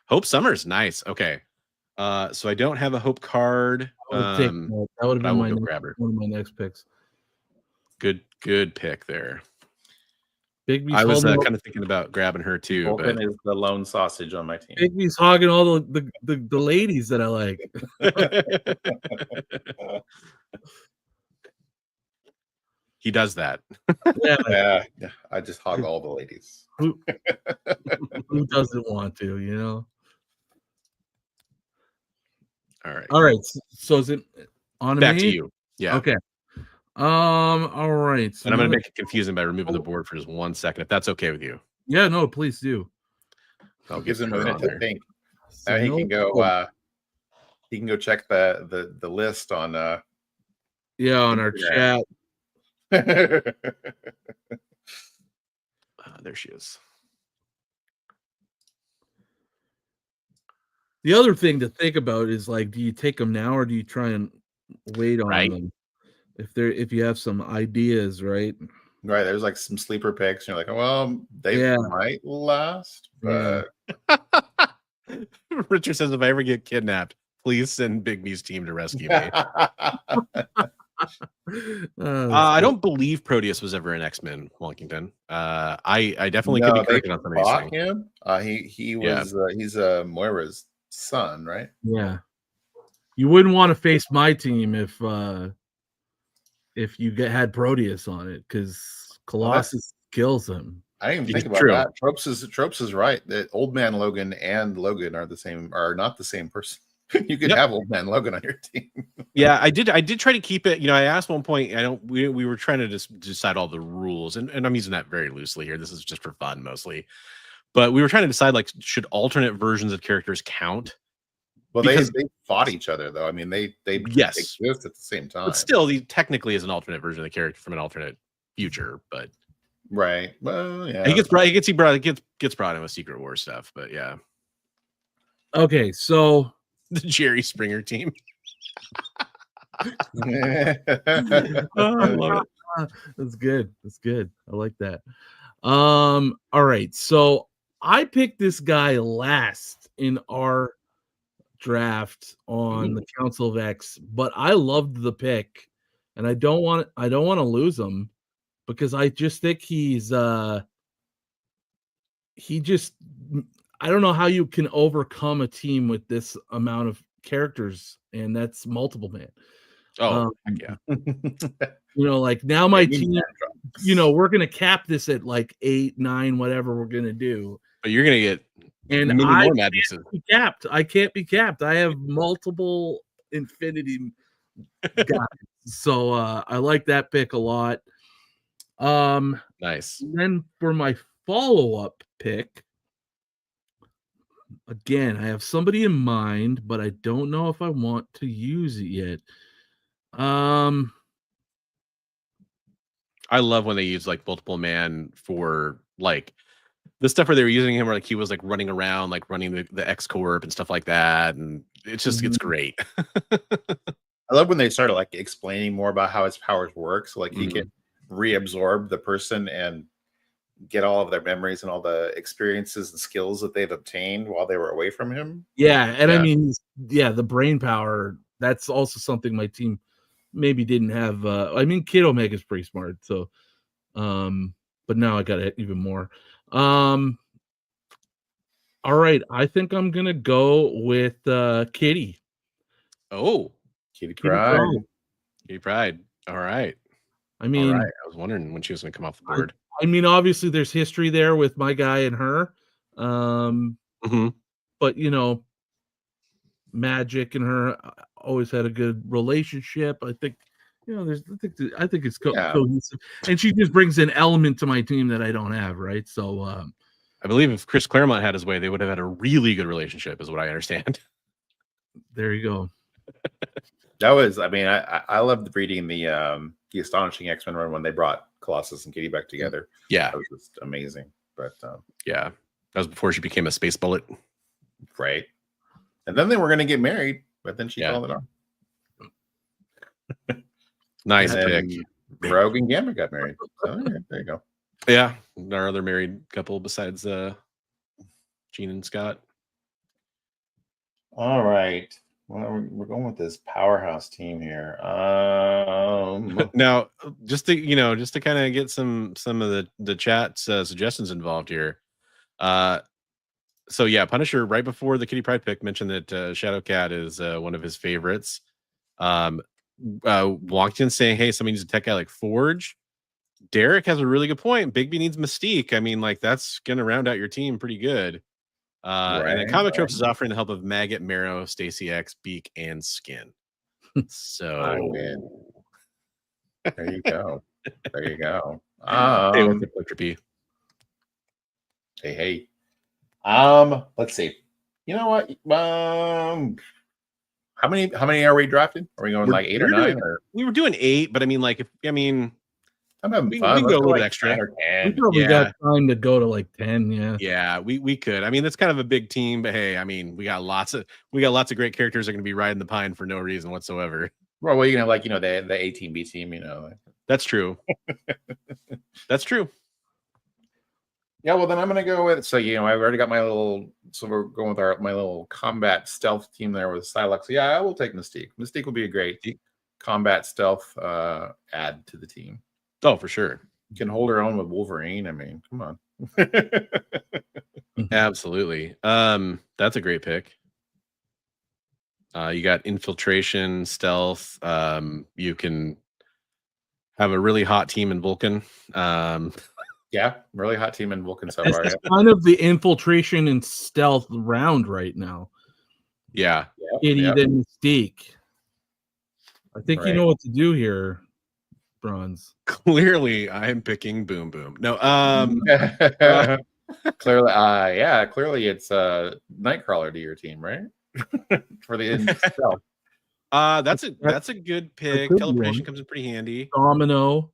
Hope Summers, nice. Okay. So I don't have a Hope card. that would have been one of my next picks. Good pick there. Bigby's I was kind of thinking about grabbing her too. Bolton but is the lone sausage on my team. Bigby's hogging all the ladies that I like. He does that. Yeah, I just hog all the ladies. Who doesn't want to, you know? All right. So is it on back me? to you? Yeah. Okay. All right. So and I'm gonna make it confusing by removing the board for just 1 second, if that's okay with you. Yeah, no, please do. I'll Gives him a her minute on to there. think. So He can go. He can go check the list on. Yeah, on our Instagram. chat. There she is. The other thing to think about is like, do you take them now or do you try and wait on Right. them? If you have some ideas, right? Right, there's like some sleeper picks. And you're like, well, they might last, but Richard says, if I ever get kidnapped, please send Bigby's team to rescue me. I don't believe Proteus was ever an X-Men, Wonkington. I definitely could be corrected on some of these things. Him. He was he's Moira's son, right? Yeah. You wouldn't want to face my team if you had Proteus on it, because Colossus kills him. I didn't even think about that. Tropes is right that Old Man Logan and Logan are not the same person. You could have Old Man Logan on your team. Yeah, I did try to keep it. You know, I asked one point. We were trying to just decide all the rules, and I'm using that very loosely here. This is just for fun mostly. But we were trying to decide, like, should alternate versions of characters count? Well, they fought each other, though. I mean, they exist at the same time. But still, he technically is an alternate version of the character from an alternate future. But right, well, yeah, he gets brought in with Secret War stuff. But yeah, okay, so the Jerry Springer team. I love it. That's good. I like that. All right, so I picked this guy last in our draft on the Council of X, but I loved the pick, and I don't want to lose him because I just think I don't know how you can overcome a team with this amount of characters, and that's multiple man. Oh, yeah. You know, like now my team, we're gonna cap this at like 8, 9, whatever we're gonna do. But you're gonna get And many I more madnesses. can't be capped. I can't be capped. I have multiple infinity guys. So I like that pick a lot. Nice. Then for my follow-up pick, again, I have somebody in mind, but I don't know if I want to use it yet. I love when they use like multiple man for like the stuff where they were using him, where like he was like running around, like running the X Corp and stuff like that, and it's great. I love when they started like explaining more about how his powers work, so like he can reabsorb the person and get all of their memories and all the experiences and skills that they've obtained while they were away from him. Yeah, and I mean, the brain power, that's also something my team maybe didn't have. I mean, Kid Omega's pretty smart, so but now I got it even more. All right, I think I'm gonna go with Kitty. Oh, Kitty Pryde. Kitty Pryde. All right. I mean, I was wondering when she was gonna come off the board. I mean, obviously there's history there with my guy and her. But Magic and her always had a good relationship. I think I think it's cohesive, and she just brings an element to my team that I don't have, right? So I believe if Chris Claremont had his way, they would have had a really good relationship, is what I understand. There you go. That was, I mean, I loved reading the Astonishing X-Men run when they brought Colossus and Kitty back together. Yeah, that was just amazing. But yeah, that was before she became a space bullet, right? And then they were going to get married, but then she called it off. Nice pick. Rogue and Gamma got married. So, yeah, there you go. Yeah, our other married couple besides Gene and Scott. All right. Well, we're going with this powerhouse team here. Now, just to kind of get some of the chat suggestions involved here. So yeah, Punisher right before the Kitty Pryde pick mentioned that Shadowcat is one of his favorites. Walked in saying, "Hey, somebody needs a tech guy like Forge." Derek has a really good point. Bigby needs Mystique. I mean, like that's gonna round out your team pretty good. And then Comic Tropes is offering the help of Maggot, Marrow, Stacy X, Beak, and Skin. So there you go. There you go. Hey, what's the philanthropy? Hey. Let's see. You know what? How many are we drafting? Are we going like 8 or 9? We were doing 8, but I mean, like I'm having we fun. can go a little bit like extra. 10 or 10. We probably got time to go to like 10. Yeah, we could. I mean, that's kind of a big team, but hey, I mean, we got lots of great characters that are going to be riding the pine for no reason whatsoever. Well, you can have like the A team, B team. That's true. That's true. Yeah, well then I'm gonna go with I've already got my little, so we're going with my little combat stealth team there with Silex. Yeah, I will take Mystique. Mystique will be a great combat stealth add to the team. Oh, for sure. You can hold her own with Wolverine. I mean, come on. Absolutely. That's a great pick. You got infiltration, stealth. You can have a really hot team in Vulcan. Yeah, really hot team in Vulcan so far. It's kind of the infiltration and stealth round right now. Yeah. Kitty, then Mystique. I think you know what to do here, Bronze. Clearly, I'm picking Boom Boom. No, clearly, clearly it's Nightcrawler to your team, right? For the stealth. That's a good pick. Teleportation comes in pretty handy. Domino.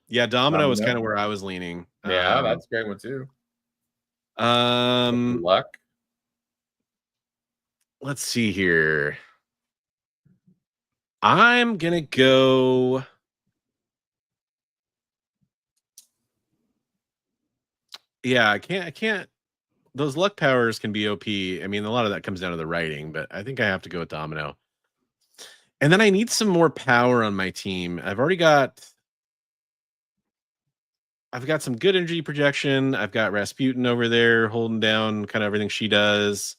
Yeah, Domino is kind of where I was leaning. Yeah, that's a great one too. Luck. Let's see here. I'm gonna go. Yeah, I can't. Those luck powers can be OP. I mean, a lot of that comes down to the writing, but I think I have to go with Domino. And then I need some more power on my team. I've got some good energy projection. I've got Rasputin over there holding down kind of everything she does.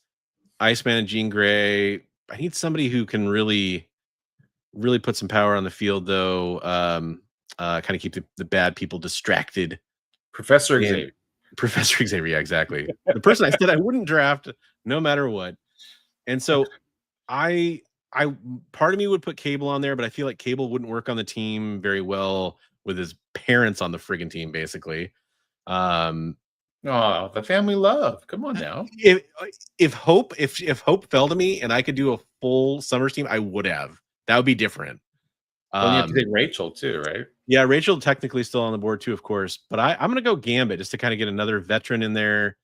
Iceman and Jean Grey. I need somebody who can really put some power on the field, though. kind of keep the bad people distracted. Professor And Xavier. Professor Xavier, yeah, exactly. The person I said I wouldn't draft no matter what. And so I part of me would put Cable on there, but I feel like Cable wouldn't work on the team very well with his parents on the friggin' team, basically. Oh, the family love. Come on now. If Hope fell to me and I could do a full Summers team, I would have. That would be different. Well, you have to take Rachel too, right? Yeah, Rachel technically still on the board too, of course. But I'm gonna go Gambit just to kind of get another veteran in there.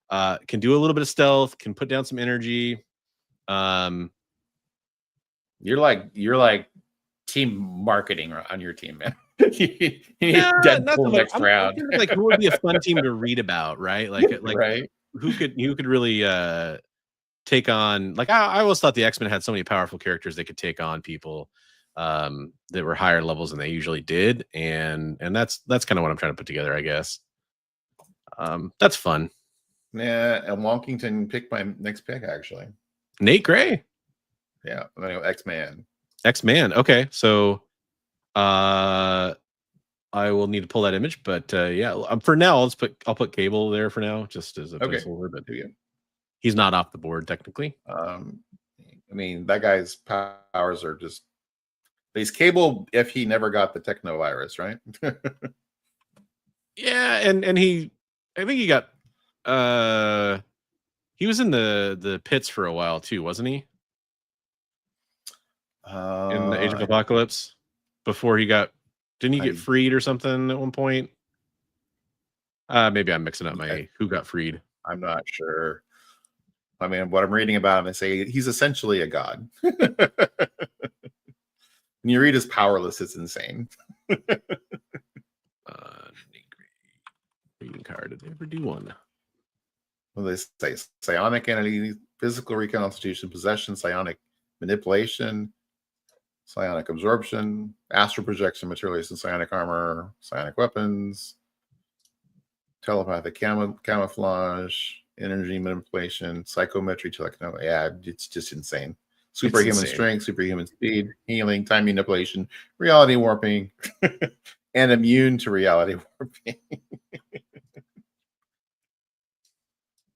Can do a little bit of stealth, can put down some energy. You're like team marketing on your team, man. You need Deadpool next round. Like who would be a fun team to read about, right? Like right. who could really take on, like I always thought the X-Men had so many powerful characters they could take on people that were higher levels than they usually did, and that's kind of what I'm trying to put together, I guess. That's fun. Yeah, and Wonkington picked my next pick, actually. Nate Gray. Yeah, X-Man. X-Man. Okay, so I will need to pull that image, but yeah, for now I'll put Cable there for now, just as a placeholder. But he's not off the board technically. I mean, that guy's powers are just. He's Cable if he never got the techno virus, right? Yeah, and I think he got he was in the pits for a while too, wasn't he? In the Age of Apocalypse, before he got, didn't he get freed or something at one point? Maybe I'm mixing up my who got freed. I'm not sure. I mean, what I'm reading about him, they say he's essentially a god. When you read his power list, it's insane. Reading card. Did they ever do one? Well, they say psionic entity, physical reconstitution, possession, psionic manipulation, psionic absorption, astral projection, materialization, psionic armor, psionic weapons, telepathic camouflage, energy manipulation, psychometry, telekinetic. Yeah, it's just insane. Superhuman strength, superhuman speed, healing, time manipulation, reality warping, and immune to reality warping.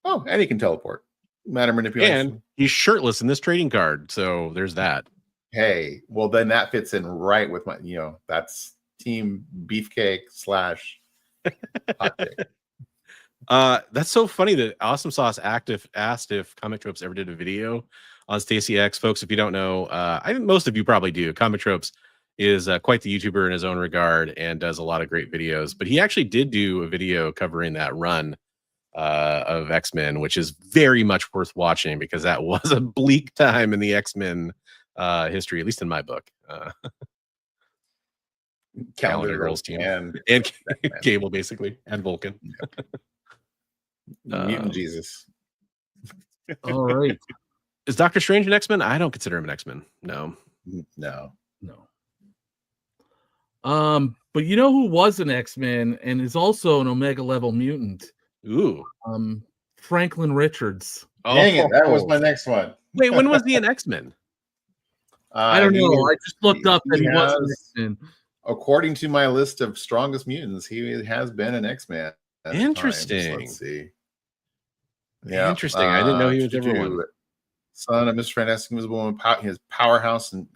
Oh, and he can teleport. Matter manipulation. And he's shirtless in this trading card, so there's that. Hey, well then that fits in right with my, that's Team Beefcake / Hot Cake. That's so funny that Awesome Sauce Active asked if Comic Tropes ever did a video on Stacey X. Folks, if you don't know, I think most of you probably do. Comic Tropes is quite the YouTuber in his own regard and does a lot of great videos. But he actually did do a video covering that run of X-Men, which is very much worth watching because that was a bleak time in the X-Men history, at least in my book. Calendar Girls team and Cable, basically, and Vulcan. Mutant Jesus. All right. Is Doctor Strange an X-Men? I don't consider him an X-Men. No. But you know who was an X-Men and is also an Omega level mutant? Ooh. Franklin Richards. Dang it, that was my next one. Wait, when was he an X-Men? I don't know. I just looked up and he was an X-Men. According to my list of strongest mutants, he has been an X-Man. Interesting. Let's see. Yeah, interesting. I didn't know he was ever one. Son of Mr. Fantastic Invisible Woman, his powerhouse, and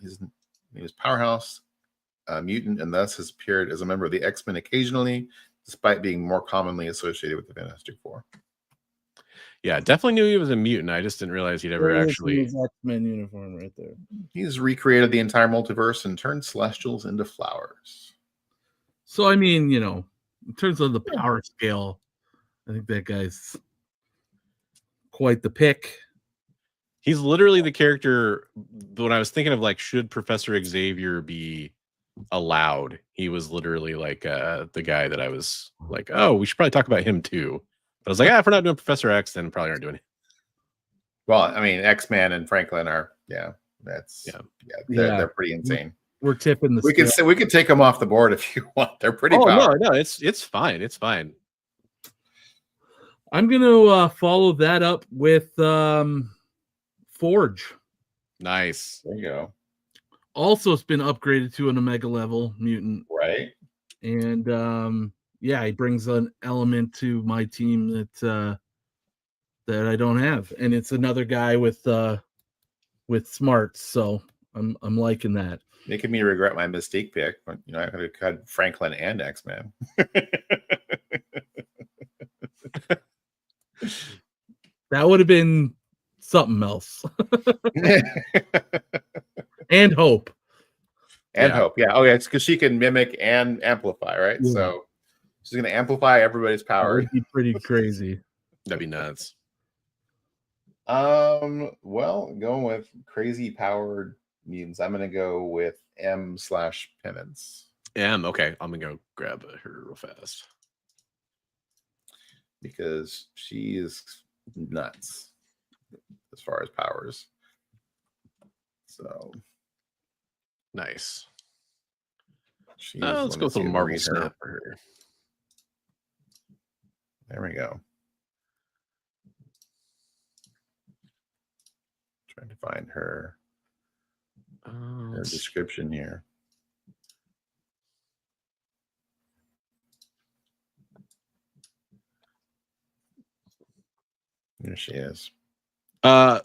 he was powerhouse mutant, and thus has appeared as a member of the X-Men occasionally, despite being more commonly associated with the Fantastic Four. Yeah, definitely knew he was a mutant. I just didn't realize he'd ever actually. His X-Men uniform right there. He's recreated the entire multiverse and turned Celestials into flowers. So I mean, in terms of the power scale, I think that guy's quite the pick. He's literally the character. When I was thinking of like, should Professor Xavier be allowed? He was literally like the guy that I was like, oh, we should probably talk about him too. But I was like, if we're not doing Professor X, then probably aren't doing it. Well, I mean, X-Man and Franklin are, they're pretty insane. We're tipping the. We could take them off the board if you want. They're pretty. No, it's fine. It's fine. I'm gonna follow that up with Forge. Nice. There you go. Also, it's been upgraded to an Omega level mutant. Right. And yeah, he brings an element to my team that I don't have, and it's another guy with smarts. So I'm liking that. Making me regret my Mystique pick. But, you know, I could have had Franklin and X-Men. That would have been something else. And Hope. And Hope. Yeah. Oh, yeah. It's because she can mimic and amplify, right? Yeah. So she's going to amplify everybody's That power. would be pretty crazy. That'd be nuts. Well, going with crazy powered mutants, I'm going to go with M/Penance. Okay. I'm gonna go grab her real fast. Because she is nuts as far as powers. So Nice. let Let's go me with a see if I little can Marvel read her. snap for her. There we go. Trying to find her description here. There she is. No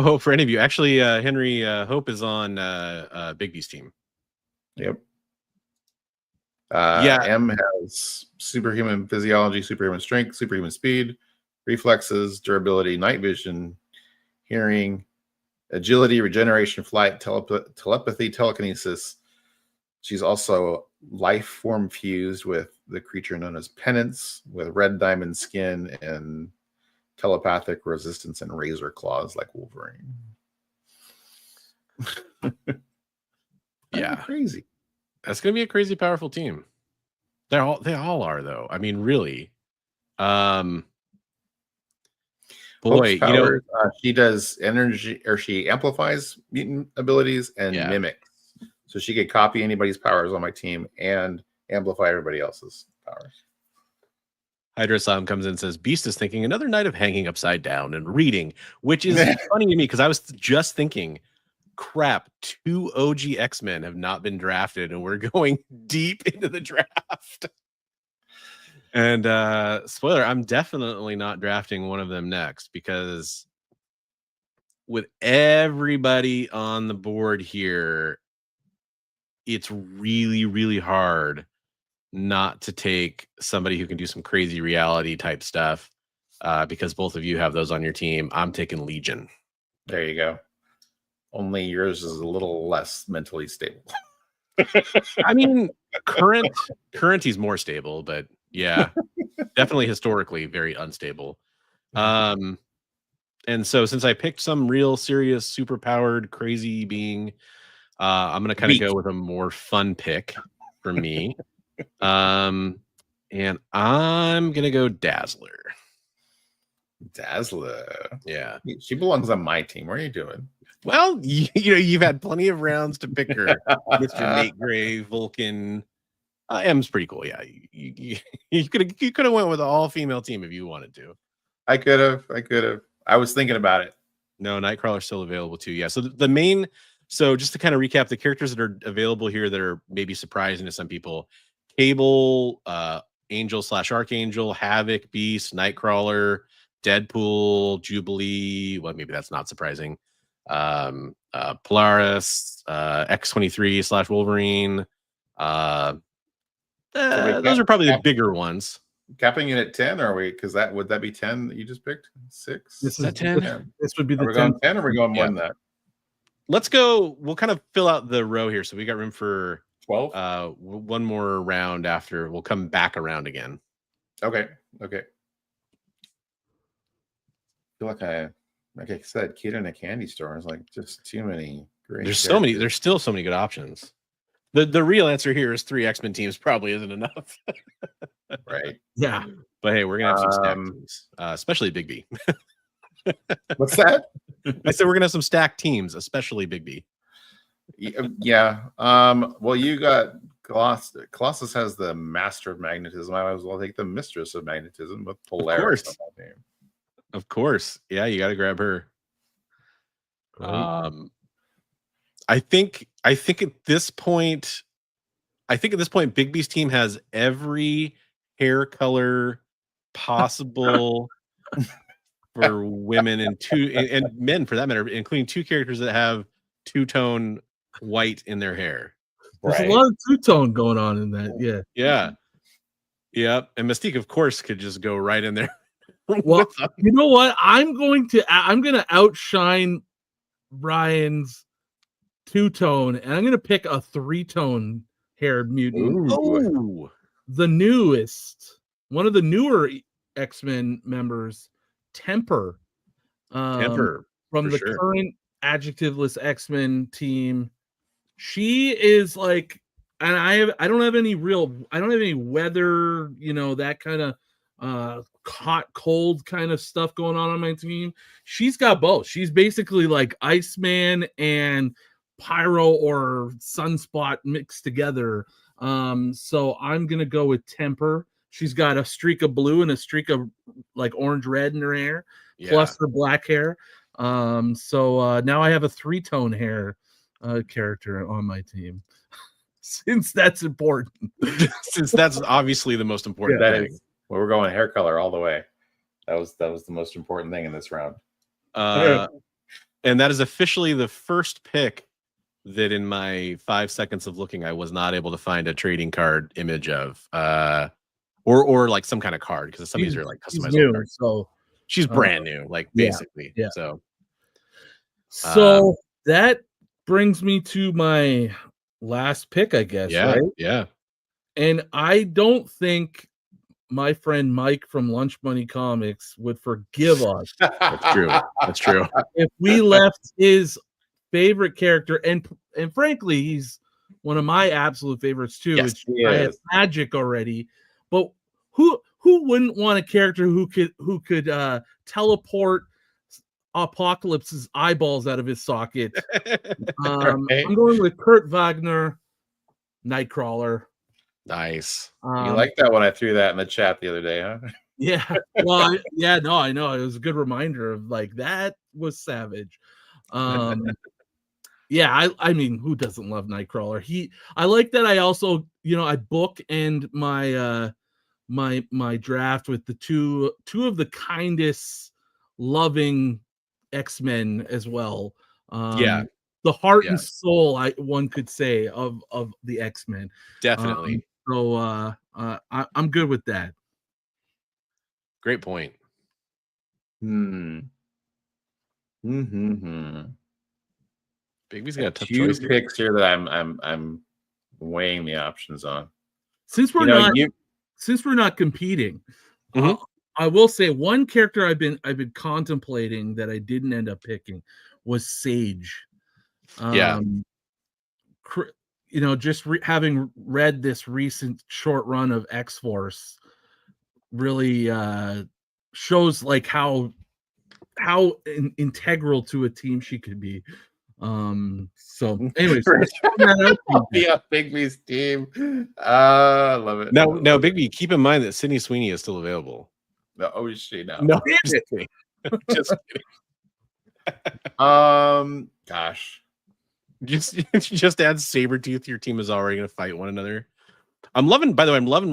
hope for any of you. Actually, Henry, Hope is on Bigby's team. Yep. Yeah. M has superhuman physiology, superhuman strength, superhuman speed, reflexes, durability, night vision, hearing, agility, regeneration, flight, telepathy, telekinesis. She's also life form fused with the creature known as Penance, with red diamond skin and telepathic resistance and razor claws like Wolverine. Yeah, crazy. That's gonna be a crazy powerful team. They all are though. I mean, really. Boy, Hope's powers, she does energy, or she amplifies mutant abilities and mimics. So she could copy anybody's powers on my team and amplify everybody else's powers. Hydra Slam comes in and says, Beast is thinking another night of hanging upside down and reading, which is funny to me because I was just thinking, crap, 2 OG X-Men have not been drafted and we're going deep into the draft. And spoiler, I'm definitely not drafting one of them next because with everybody on the board here, it's really, really hard not to take somebody who can do some crazy reality type stuff because both of you have those on your team. I'm taking Legion. There you go. Only yours is a little less mentally stable. I mean, current he's more stable, but yeah, definitely historically very unstable. And so since I picked some real serious, super powered, crazy being, I'm going to kind of go with a more fun pick for me. And I'm going to go Dazzler. Dazzler. Yeah. She belongs on my team. What are you doing? Well, you know, you've had plenty of rounds to pick her. Mr. Nate Gray, Vulcan. M's pretty cool. Yeah. You could have went with an all-female team if you wanted to. I could have. I was thinking about it. No, Nightcrawler's still available too. Yeah. So the main, so just to kind of recap, the characters that are available here that are maybe surprising to some people: Cable, Angel/Archangel, Havoc, Beast, Nightcrawler, Deadpool, Jubilee. Well, maybe that's not surprising. Polaris, X-23/Wolverine. Those are probably the bigger ones. Capping it at 10, are we? Because would that be 10 that you just picked? 6? This is 10. This would be the 10. Going 10, or are we going more than that? Let's go. We'll kind of fill out the row here, so we got room for 12. One more round after. We'll come back around again. Okay. I feel like I said, kid in a candy store. It's like just too many great. There's still so many good options. The real answer here is 3 X-Men teams probably isn't enough. Right. Yeah. But hey, we're gonna have some stacked teams, especially Big B. What's that? I said we're gonna have some stacked teams, especially Big B. Yeah. Well, you got Colossus. Colossus has the Master of Magnetism. I might as well take the Mistress of Magnetism with Polaris on my name. Of course. Yeah, you got to grab her. I think at this point, I think at this point, Big B's team has every hair color possible for women and men for that matter, including 2 characters that have two-tone white in their hair. There's a lot of two-tone going on in that. Yeah. Yeah. Yep. And Mystique, of course, could just go right in there. Well, you know what? I'm going to outshine Ryan's two-tone, and I'm going to pick a 3-tone haired mutant. Ooh. The newest, one of the newer X-Men members, Temper. Temper from the current adjectiveless X-Men team. She is like, and I don't have any weather, that kind of hot cold kind of stuff going on my team. She's got both. She's basically like Iceman and Pyro or Sunspot mixed together. So I'm gonna go with Temper. She's got a streak of blue and a streak of like orange red in her hair, plus her black hair. So now I have a 3-tone hair character on my team. Since that's important. Since that's obviously the most important thing. Well, we're going hair color all the way. That was the most important thing in this round. And that is officially the first pick that in my 5 seconds of looking, I was not able to find a trading card image of, or like some kind of card, because some of these are like customizable cards. So she's brand new, like basically. Yeah. So that brings me to my last pick, I guess. Right? Yeah. And I don't think my friend Mike from Lunch Money Comics would forgive us. That's true. That's true. If we left his favorite character, and frankly, he's one of my absolute favorites too. Yes, I have Magic already, but who wouldn't want a character who could teleport Apocalypse's eyeballs out of his socket? I'm going with Kurt Wagner, Nightcrawler. Nice. You like that when I threw that in the chat the other day, huh? Yeah. Well, no, I know. It was a good reminder of like that was savage. Yeah, I mean, who doesn't love Nightcrawler? I like that. I also, I bookend my my draft with the two of the kindest, loving X-Men as well. The heart and soul, one could say, of the X-Men. Definitely. So I'm good with that. Great point. Bigby's got a tough choice. 2 picks here that I'm weighing the options on. Since we're not competing, I will say one character I've been contemplating that I didn't end up was Sage. Just having read this recent short run of X-Force really shows like how integral to a team she could be. So anyways, be a Bigby's team. I love it. Now Bigby, keep in mind that Sydney Sweeney is still available. No, oh, is she now? No, just kidding. Just kidding. Gosh. Just add Sabretooth. Your team is already going to fight one another. I'm loving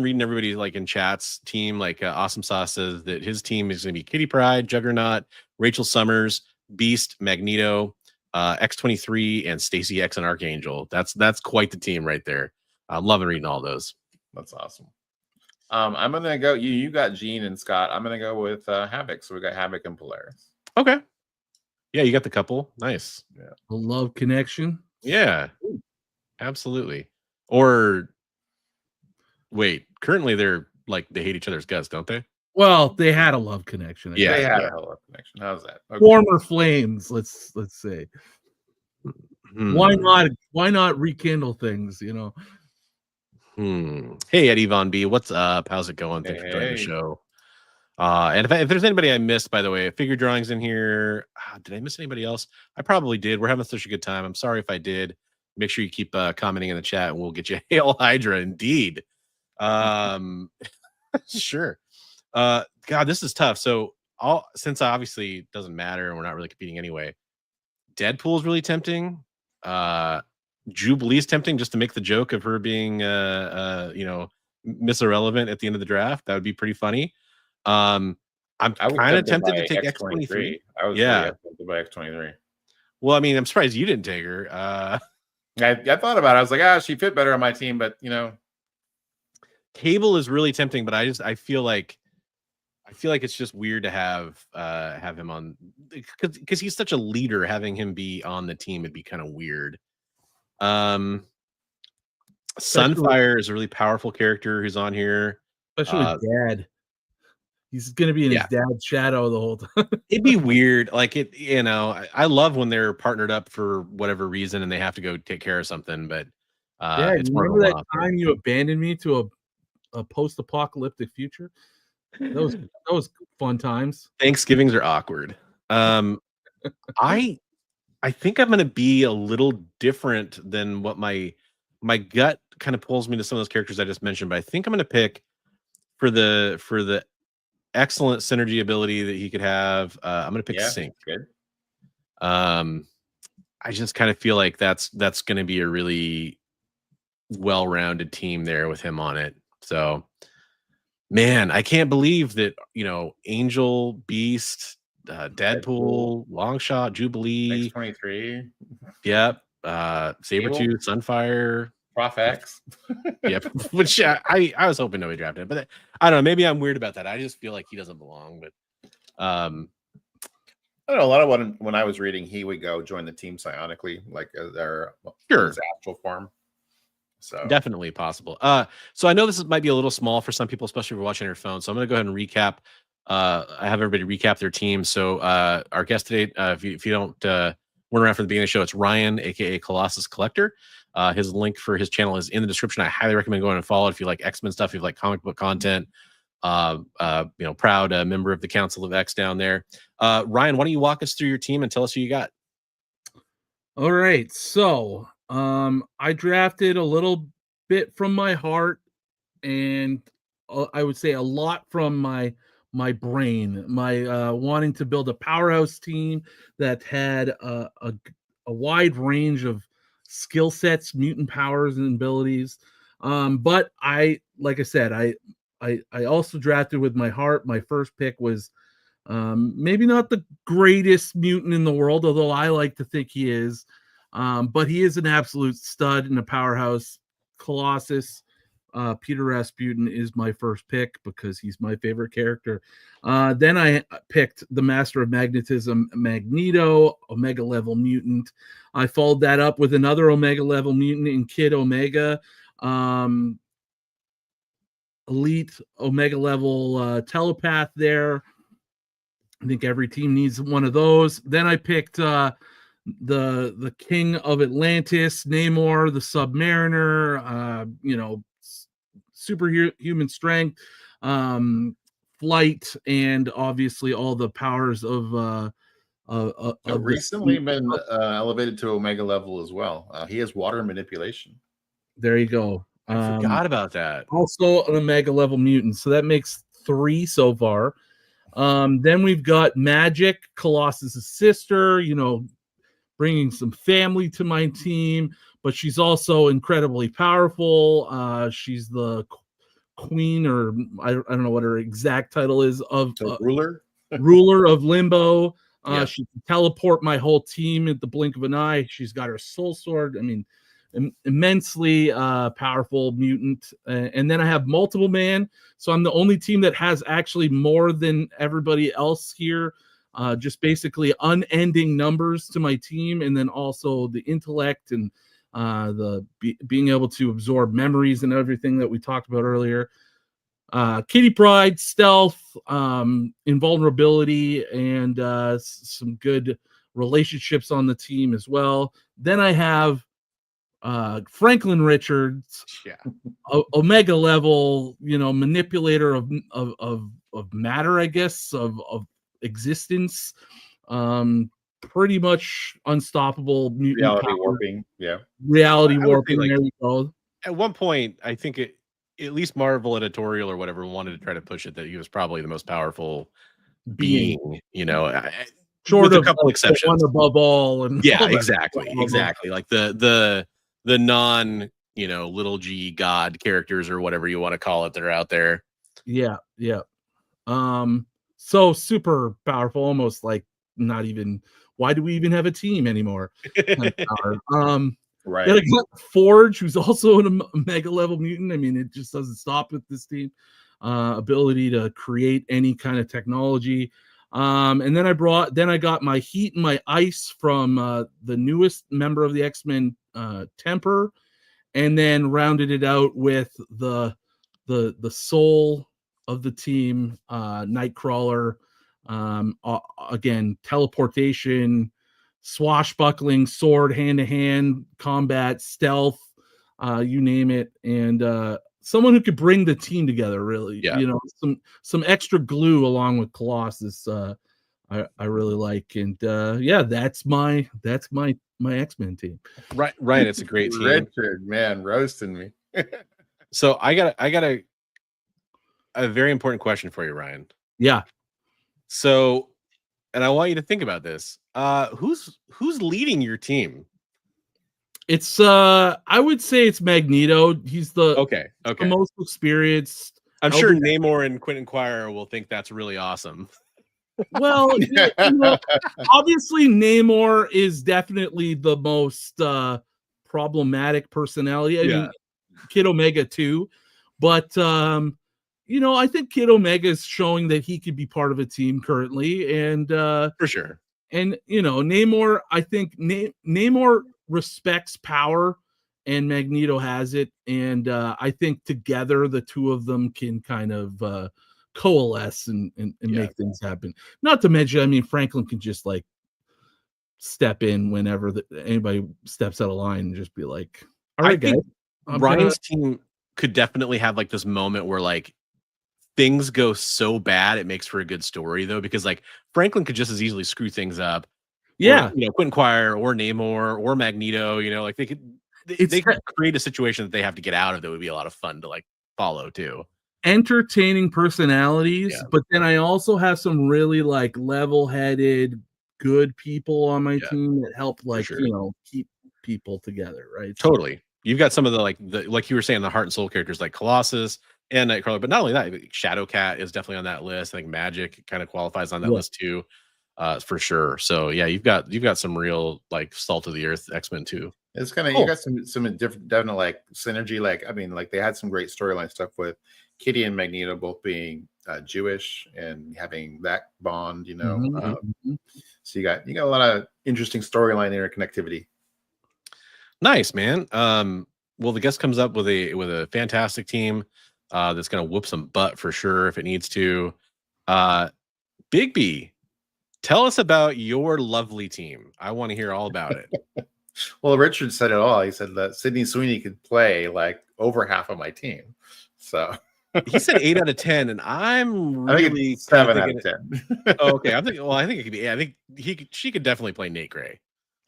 reading everybody like in chats team. Like Awesome Sauce says that his team is going to be Kitty Pryde, Juggernaut, Rachel Summers, Beast, Magneto, X-23, and Stacy X and Archangel. That's quite the team right there. I'm loving reading all those. That's awesome. I'm gonna go. You got Jean and Scott. I'm gonna go with Havoc. So we got Havoc and Polaris. Okay. Yeah, you got the couple. Nice. Yeah. A love connection. Yeah. Absolutely. Or wait, currently they're like they hate each other's guts, don't they? Well, they had a love connection. Yeah, they had a love connection. How's that? Okay. Former flames, let's say. Why not rekindle things, Hey, Eddie Von B, what's up? How's it going? Thanks for joining the show. And if there's anybody I missed, by the way, figure drawings in here. Did I miss anybody else? I probably did. We're having such a good time. I'm sorry if I did. Make sure you keep commenting in the chat, and we'll get you Hail Hydra. Indeed. Sure. God, this is tough. So since obviously it doesn't matter, and we're not really competing anyway, Deadpool's really tempting. Jubilee's tempting just to make the joke of her being Miss Irrelevant at the end of the draft. That would be pretty funny. I'm kind of tempted to take X-23. I was really tempted by X-23. Well, I mean, I'm surprised you didn't take her. I thought about it. I was like, she fit better on my team, but Cable is really tempting, but I feel like it's just weird to have him on, because he's such a leader. Having him be on the team would be kind of weird. Sunfire is a really powerful character who's on here, especially Dad. He's gonna be in his dad's shadow the whole time. It'd be weird. Like I love when they're partnered up for whatever reason and they have to go take care of something. But it's remember that time you abandoned me to a post-apocalyptic future? That was fun times. Thanksgivings are awkward. I think I'm gonna be a little different than what my gut kind of pulls me to some of those characters I just mentioned, but I think I'm gonna pick for the excellent synergy ability that he could have. I'm gonna pick Sync. Good. I just kind of feel like that's gonna be a really well-rounded team there with him on it. So, man, I can't believe that Angel, Beast, Deadpool, Longshot, Jubilee, X-23. Yep. Sabretooth, Sunfire, Prof X. Yep. Which I was hoping nobody drafted, but I don't know. Maybe I'm weird about that. I just feel like he doesn't belong. But I don't know. A lot of when I was reading, he would go join the team psionically, like their his astral form. So definitely possible. So I know this might be a little small for some people, especially if you're watching your phone. So I'm going to go ahead and recap. I have everybody recap their team. So our guest today, if you don't weren't around from the beginning of the show, it's Ryan, aka Colossus Collector. His link for his channel is in the description. I highly recommend going and follow it if you like X-Men stuff, if you like comic book content. Proud member of the Council of X down there. Ryan, why don't you walk us through your team and tell us who you got? All right, so I drafted a little bit from my heart, and I would say a lot from my brain, my wanting to build a powerhouse team that had a wide range of skill sets, mutant powers, and abilities. But like I said, I also drafted with my heart. My first pick was maybe not the greatest mutant in the world, although I like to think he is. But he is an absolute stud and a powerhouse. Colossus, Peter Rasputin is my first pick because he's my favorite character. Then I picked the Master of Magnetism, Magneto, Omega level mutant. I followed that up with another Omega level mutant in Kid Omega. Elite Omega level telepath there. I think every team needs one of those. Then I picked the King of Atlantis, Namor, the Submariner, superhuman strength, flight, and obviously all the powers of recently been elevated to Omega level as well. He has water manipulation. There you go. I forgot about that. Also an Omega level mutant, so that makes 3 so far. Then we've got Magic, Colossus' sister, bringing some family to my team, but she's also incredibly powerful. She's the queen, or I don't know what her exact title is, of ruler of Limbo. She can teleport my whole team at the blink of an eye. She's got her soul sword. I mean, immensely powerful mutant. And then I have multiple man, so I'm the only team that has actually more than everybody else here. Just basically unending numbers to my team, and then also the intellect and being able to absorb memories and everything that we talked about earlier. Kitty Pryde, stealth, invulnerability, and some good relationships on the team as well. Then I have Franklin Richards, Omega level, manipulator of matter, I guess, of existence, pretty much unstoppable mutant reality power. warping. Reality warping. There we go. At one point, I think at least Marvel editorial or whatever wanted to try to push it that he was probably the most powerful being, short with of a couple exceptions, one above all. And exactly. Like the the non, little G god characters or whatever you want to call it that are out there. Yeah, yeah. So super powerful, almost like not even. Why do we even have a team anymore? Kind of power. Right. Then I got Forge, who's also a mega level mutant. I mean, it just doesn't stop with this team. Ability to create any kind of technology. And then I got my heat and my ice from the newest member of the X-Men, Temper, and then rounded it out with the soul of the team, Nightcrawler. Again, teleportation, swashbuckling, sword, hand-to-hand combat, stealth, you name it, and someone who could bring the team together. Really, Yeah. Some extra glue along with Colossus. I really like, and that's my X-Men team. Right, it's a great team. Richard, man, roasting me. So I got a very important question for you, Ryan. Yeah. So, and I want you to think about this. Who's leading your team? It's I would say it's Magneto. He's the most experienced. I'm sure Namor and Quentin Quire will think that's really awesome. Well, obviously Namor is definitely the most problematic personality. I mean, Kid Omega too, but I think Kid Omega is showing that he could be part of a team currently, and for sure. And Namor, I think Namor respects power, and Magneto has it, and I think together the two of them can kind of coalesce and make things happen. Not to mention, I mean, Franklin can just like step in whenever anybody steps out of line and just be like, "All right, guys." Ryan's team could definitely have like this moment where like things go so bad it makes for a good story, though, because like Franklin could just as easily screw things up. Yeah, or, Quentin Quire or Namor or Magneto, like they could create a situation that they have to get out of that would be a lot of fun to like follow too. Entertaining personalities, but then I also have some really like level-headed good people on my team that help like keep people together, right? Totally. You've got some of the like you were saying, the heart and soul characters like Colossus and Nightcrawler, but not only that, Shadowcat is definitely on that list. I think Magic kind of qualifies on that list too, for sure. So yeah, you've got some real like salt of the earth X-Men too. It's kind of you got some different definite like synergy. Like I mean, like they had some great storyline stuff with Kitty and Magneto both being Jewish and having that bond. So you got a lot of interesting storyline interconnectivity. Nice, man. Well, the guest comes up with a fantastic team that's gonna whoop some butt for sure if it needs to. Big B, tell us about your lovely team. I want to hear all about it. Well, Richard said it all. He said that Sydney Sweeney could play like over half of my team. So he said 8 out of 10, and I'm really 7 out of 10. Oh, okay. I think it could be. I think she could definitely play Nate Gray,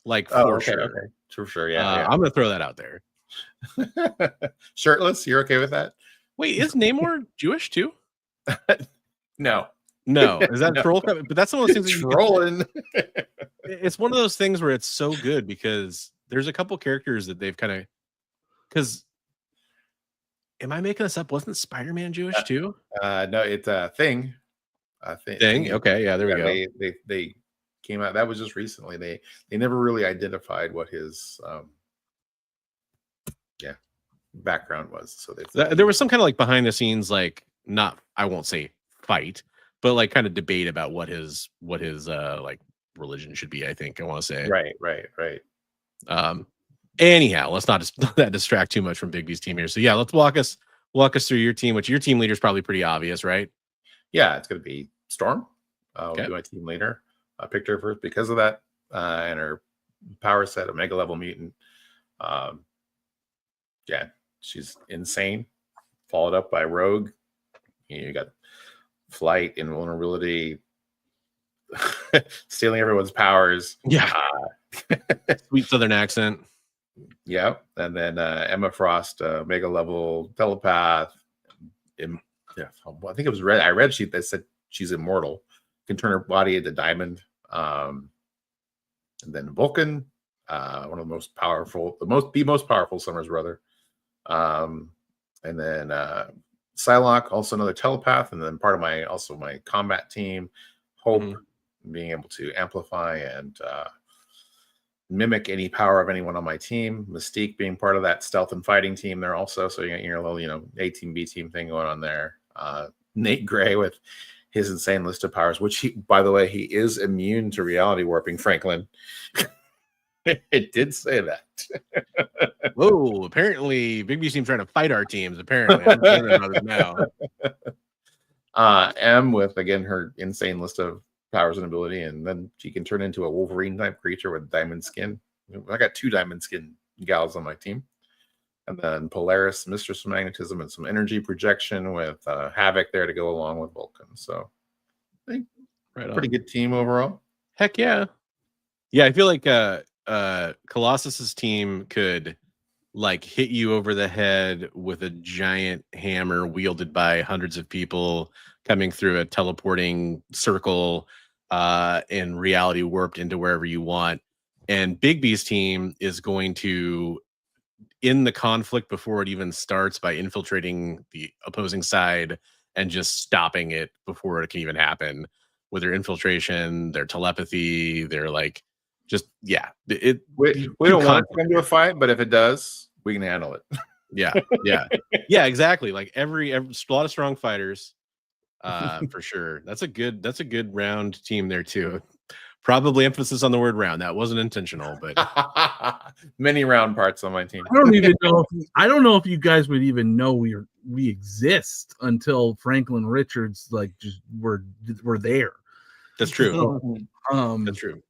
like for sure. Okay. For sure, yeah. I'm gonna throw that out there. Shirtless, you're okay with that? Wait, is Namor Jewish too? No. Is that troll? But that's one of those things. Trolling. It's one of those things where it's so good because there's a couple characters that they've kind of. Because, am I making this up? Wasn't Spider-Man Jewish too? No, it's a Thing. Thing. Okay, yeah, there we go. They came out. That was just recently. They never really identified what his background was. So there was some kind of like behind the scenes, like not, I won't say fight, but like kind of debate about what his like religion should be. I think I want to say right. Anyhow, let's not let that distract too much from Big B's team here. So yeah, let's walk us through your team, which your team leader is probably pretty obvious, right? Yeah, it's going to be Storm. Will be my team leader. I picked her first because of that, and her power set, Omega level mutant. Yeah, she's insane. Followed up by Rogue. You got flight, invulnerability, stealing everyone's powers. Yeah, sweet Southern accent. Yeah, and then Emma Frost, Omega level telepath. I think it was red. I read sheet that said she's immortal, can turn her body into diamond. And then Vulcan, one of the most powerful, the most powerful Summer's brother. And then Psylocke, also another telepath, and then part of my combat team, Hope, being able to amplify and mimic any power of anyone on my team. Mystique being part of that stealth and fighting team there also. So you got your little, A team, B team thing going on there. Nate Gray with his insane list of powers, which he, by the way, he is immune to reality warping, Franklin. It did say that. Whoa, apparently Big B team's trying to fight our teams, apparently. I'm learning about it now. M with, again, her insane list of powers and ability, and then she can turn into a Wolverine type creature with diamond skin. I got 2 diamond skin gals on my team. And then Polaris, Mistress of Magnetism, and some energy projection with Havoc there to go along with Vulcan. So I think pretty good team overall. Heck yeah. Yeah, I feel like Colossus's team could like hit you over the head with a giant hammer wielded by hundreds of people coming through a teleporting circle and reality warped into wherever you want. And Big B's team is going to end the conflict before it even starts by infiltrating the opposing side and just stopping it before it can even happen with their infiltration, their telepathy, their like just we don't want to come to a fight, but if it does, we can handle it. Yeah, exactly. Like every a lot of strong fighters, for sure. That's a good round team there too. Probably emphasis on the word round. That wasn't intentional, but many round parts on my team. I don't know if you guys would even know we exist until Franklin Richards just were there. That's true. That's true.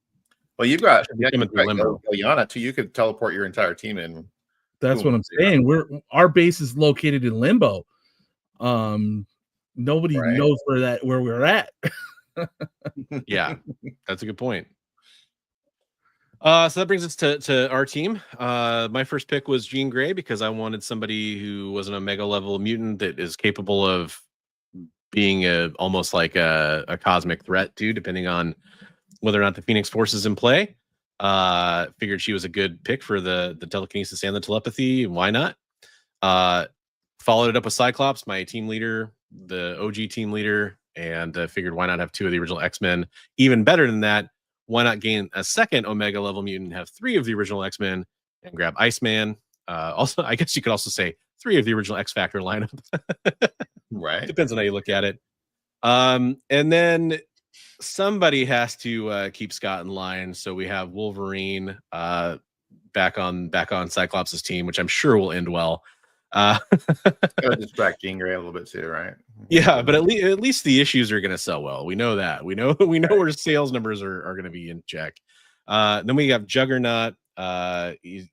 Well, you've got Ilyana too. You could teleport your entire team in. That's what I'm saying. Our base is located in Limbo. Nobody knows where we're at. Yeah, that's a good point. So that brings us to our team. My first pick was Jean Grey because I wanted somebody who was an Omega level mutant that is capable of being almost like a cosmic threat too, depending on whether or not the Phoenix Force is in play. Figured she was a good pick for the telekinesis and the telepathy. Why not? Followed it up with Cyclops, my team leader, the OG team leader, and figured why not have 2 of the original X-Men. Even better than that, why not gain a second Omega level mutant, have 3 of the original X-Men, and grab Iceman. Also, I guess you could also say 3 of the original X-Factor lineup. Right. Depends on how you look at it. And then somebody has to keep Scott in line. So we have Wolverine back on Cyclops' team, which I'm sure will end well. Gotta distract Jean Grey a little bit too, right? Yeah, but at least the issues are going to sell well. We know that. We know where sales numbers are going to be in check. Then we have Juggernaut. He's,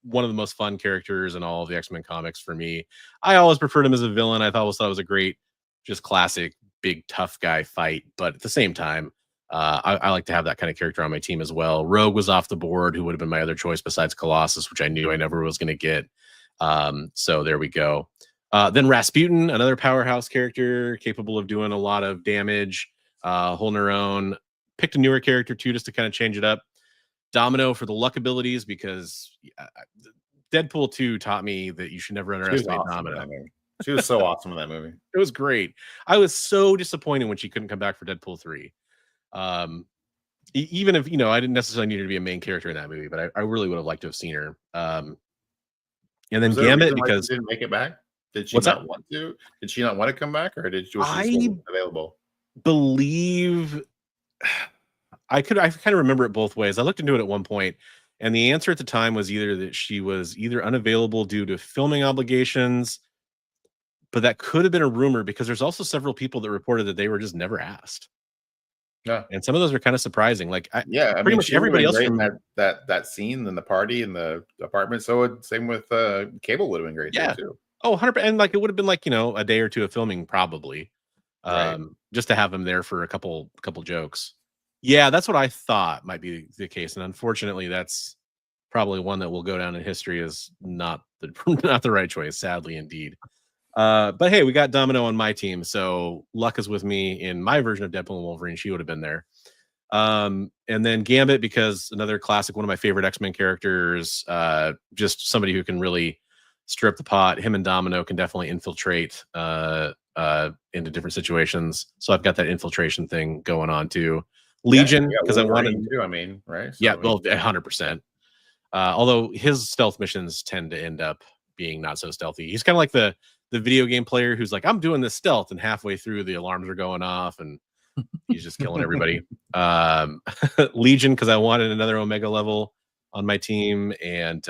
one of the most fun characters in all of the X-Men comics for me. I always preferred him as a villain. I thought it was a great, just classic big tough guy fight. But at the same time, I like to have that kind of character on my team as well. Rogue was off the board, who would have been my other choice besides Colossus, which I knew I never was going to get. So there we go. Then Rasputin, another powerhouse character capable of doing a lot of damage, holding her own. Picked a newer character too, just to kind of change it up. Domino for the luck abilities, because Deadpool 2 taught me that you should never underestimate Domino. She was so awesome in that movie. It was great. I was so disappointed when she couldn't come back for Deadpool 3. Even if, I didn't necessarily need her to be a main character in that movie, but I really would have liked to have seen her. And then Gambit, because she didn't make it back. Did she not want to? Did she not want to come back, or was she available? Believe I kind of remember it both ways. I looked into it at one point, and the answer at the time was either that she was either unavailable due to filming obligations, but that could have been a rumor because there's also several people that reported that they were just never asked. Yeah, and some of those are kind of surprising. Pretty much everybody else from that scene in the party in the apartment. So same with Cable would have been great. Yeah, too. Oh, 100%. And it would have been a day or two of filming probably, just to have him there for a couple jokes. Yeah, that's what I thought might be the case, and unfortunately, that's probably one that will go down in history as not the right choice. Sadly, indeed. But hey, we got Domino on my team, so luck is with me in my version of Deadpool and Wolverine. She would have been there. And then Gambit, because another classic, one of my favorite X-Men characters, just somebody who can really stir up the pot. Him and Domino can definitely infiltrate into different situations. So I've got that infiltration thing going on too. Legion, because I wanted to. I mean, right? So, yeah, well, 100%. Although his stealth missions tend to end up being not so stealthy. He's kind of like the video game player who's like, I'm doing this stealth, and halfway through the alarms are going off and he's just killing everybody. Legion, because I wanted another Omega level on my team, and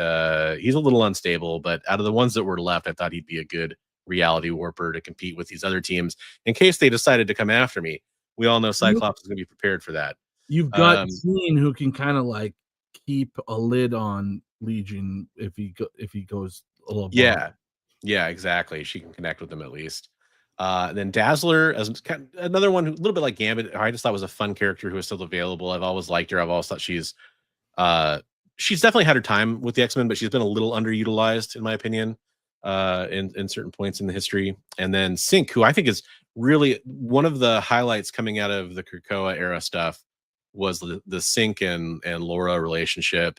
he's a little unstable, but out of the ones that were left, I thought he'd be a good reality warper to compete with these other teams in case they decided to come after me. We all know Cyclops is going to be prepared for that. You've got Teen who can kind of like keep a lid on Legion if he goes a little yeah, exactly. She can connect with them at least. Then Dazzler, as another one who a little bit like Gambit, I just thought was a fun character who is still available. I've always liked her. I've always thought she's definitely had her time with the X-Men, but she's been a little underutilized in my opinion in certain points in the history. And then Sync, who I think is really one of the highlights coming out of the Krakoa era stuff, was the Sync and Laura relationship.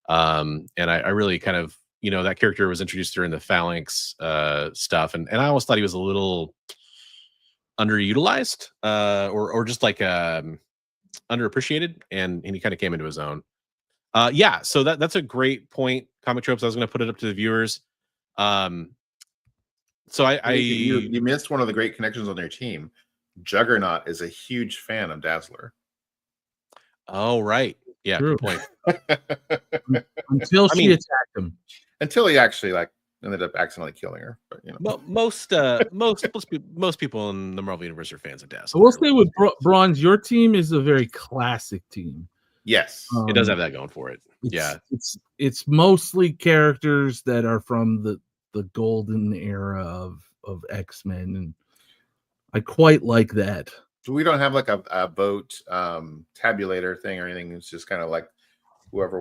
And I really kind of, that character was introduced during the Phalanx stuff, and I always thought he was a little underutilized or just like underappreciated, and he kind of came into his own. So that's a great point. Comic Tropes, I was going to put it up to the viewers. So you missed one of the great connections on your team. Juggernaut is a huge fan of Dazzler. Oh, right. Yeah, True. Good point. Until she attacked him. Until he actually ended up accidentally killing her. But most people in the Marvel Universe are fans of Dazzler. So we'll say with Bronze, your team is a very classic team. Yes, it does have that going for it. It's mostly characters that are from the golden era of X-Men, and I quite like that. So we don't have like a vote tabulator thing or anything. It's just kind of like whoever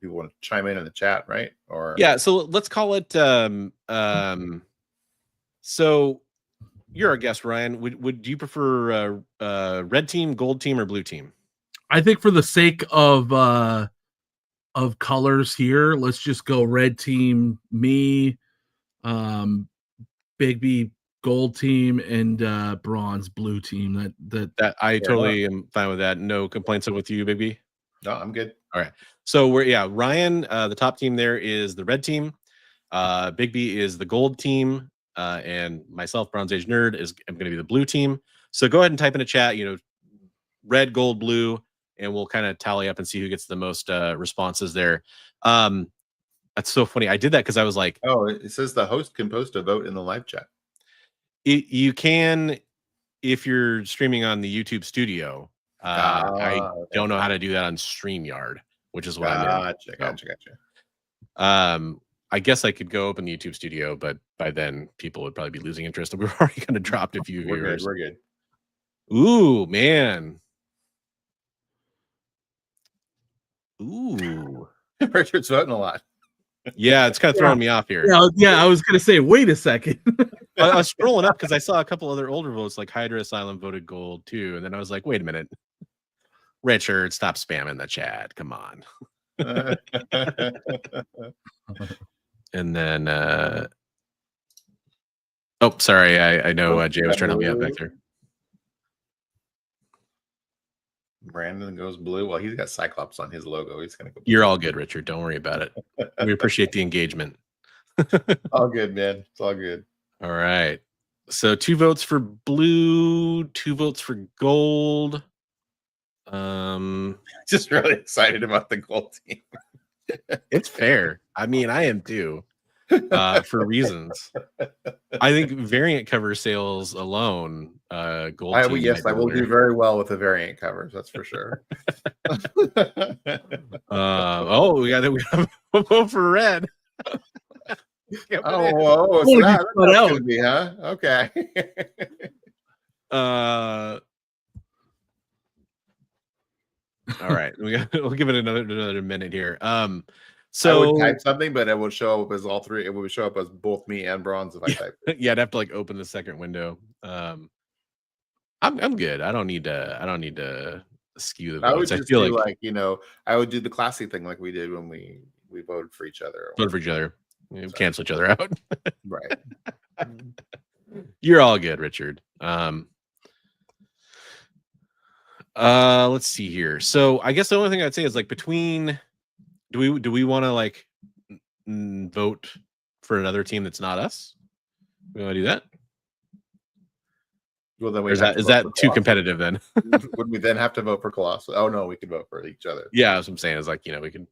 people want to chime in the chat, right? Or so let's call it so you're our guest, Ryan. Would you prefer red team, gold team, or blue team? I think for the sake of colors here, let's just go red team, me, Bigby gold team, and bronze blue team. That I totally am fine with that. No complaints with you, Bigby? No, I'm good. All right. So Ryan, the top team there is the red team. Bigby is the gold team. And myself, Bronze Age Nerd, I'm going to be the blue team. So go ahead and type in a chat, red, gold, blue, and we'll kind of tally up and see who gets the most responses there. That's so funny. I did that because I was like, oh, it says the host can post a vote in the live chat. You can, if you're streaming on the YouTube studio. I don't know how to do that on StreamYard, which is what I meant. Gotcha. I guess I could go open the YouTube studio, but by then people would probably be losing interest. And we've already kind of dropped a few viewers. We're good. Ooh, man. Ooh. Richard's voting a lot. Yeah, it's kind of throwing me off here. Yeah, I was going to say, wait a second. I was scrolling up because I saw a couple other older votes, like Hydra Asylum voted gold too. And then I was like, wait a minute. Richard, stop spamming the chat. Come on. And then, oh, sorry. I know Jay was trying to help me out back there. Brandon goes blue. Well, he's got Cyclops on his logo. He's going to go blue. You're all good, Richard. Don't worry about it. We appreciate the engagement. All good, man. It's all good. All right. So 2 votes for blue, 2 votes for gold. Just really excited about the gold team. It's fair. I mean, I am too. For reasons. I think variant cover sales alone, gold. I will do very well with the variant covers. That's for sure. We got a vote for red. So that's gonna be, huh? Okay. All right, we'll give it another minute here. So I would type something, but it will show up as all three. It would show up as both me and Bronze if I type it. Yeah, I'd have to like open the second window. I'm good. I don't need to skew the I would votes. I just feel do like I would do the classy thing like we did when we voted for each other. vote for each other, cancel each other out. Right. You're all good, Richard. Let's see here. So I guess the only thing I'd say is like between do we want to like vote for another team that's not us? We want to do that? Well, then Or is that too competitive then? Would we then have to vote for Colossus? Oh no, we could vote for each other. Yeah, that's what I'm saying is like, we can.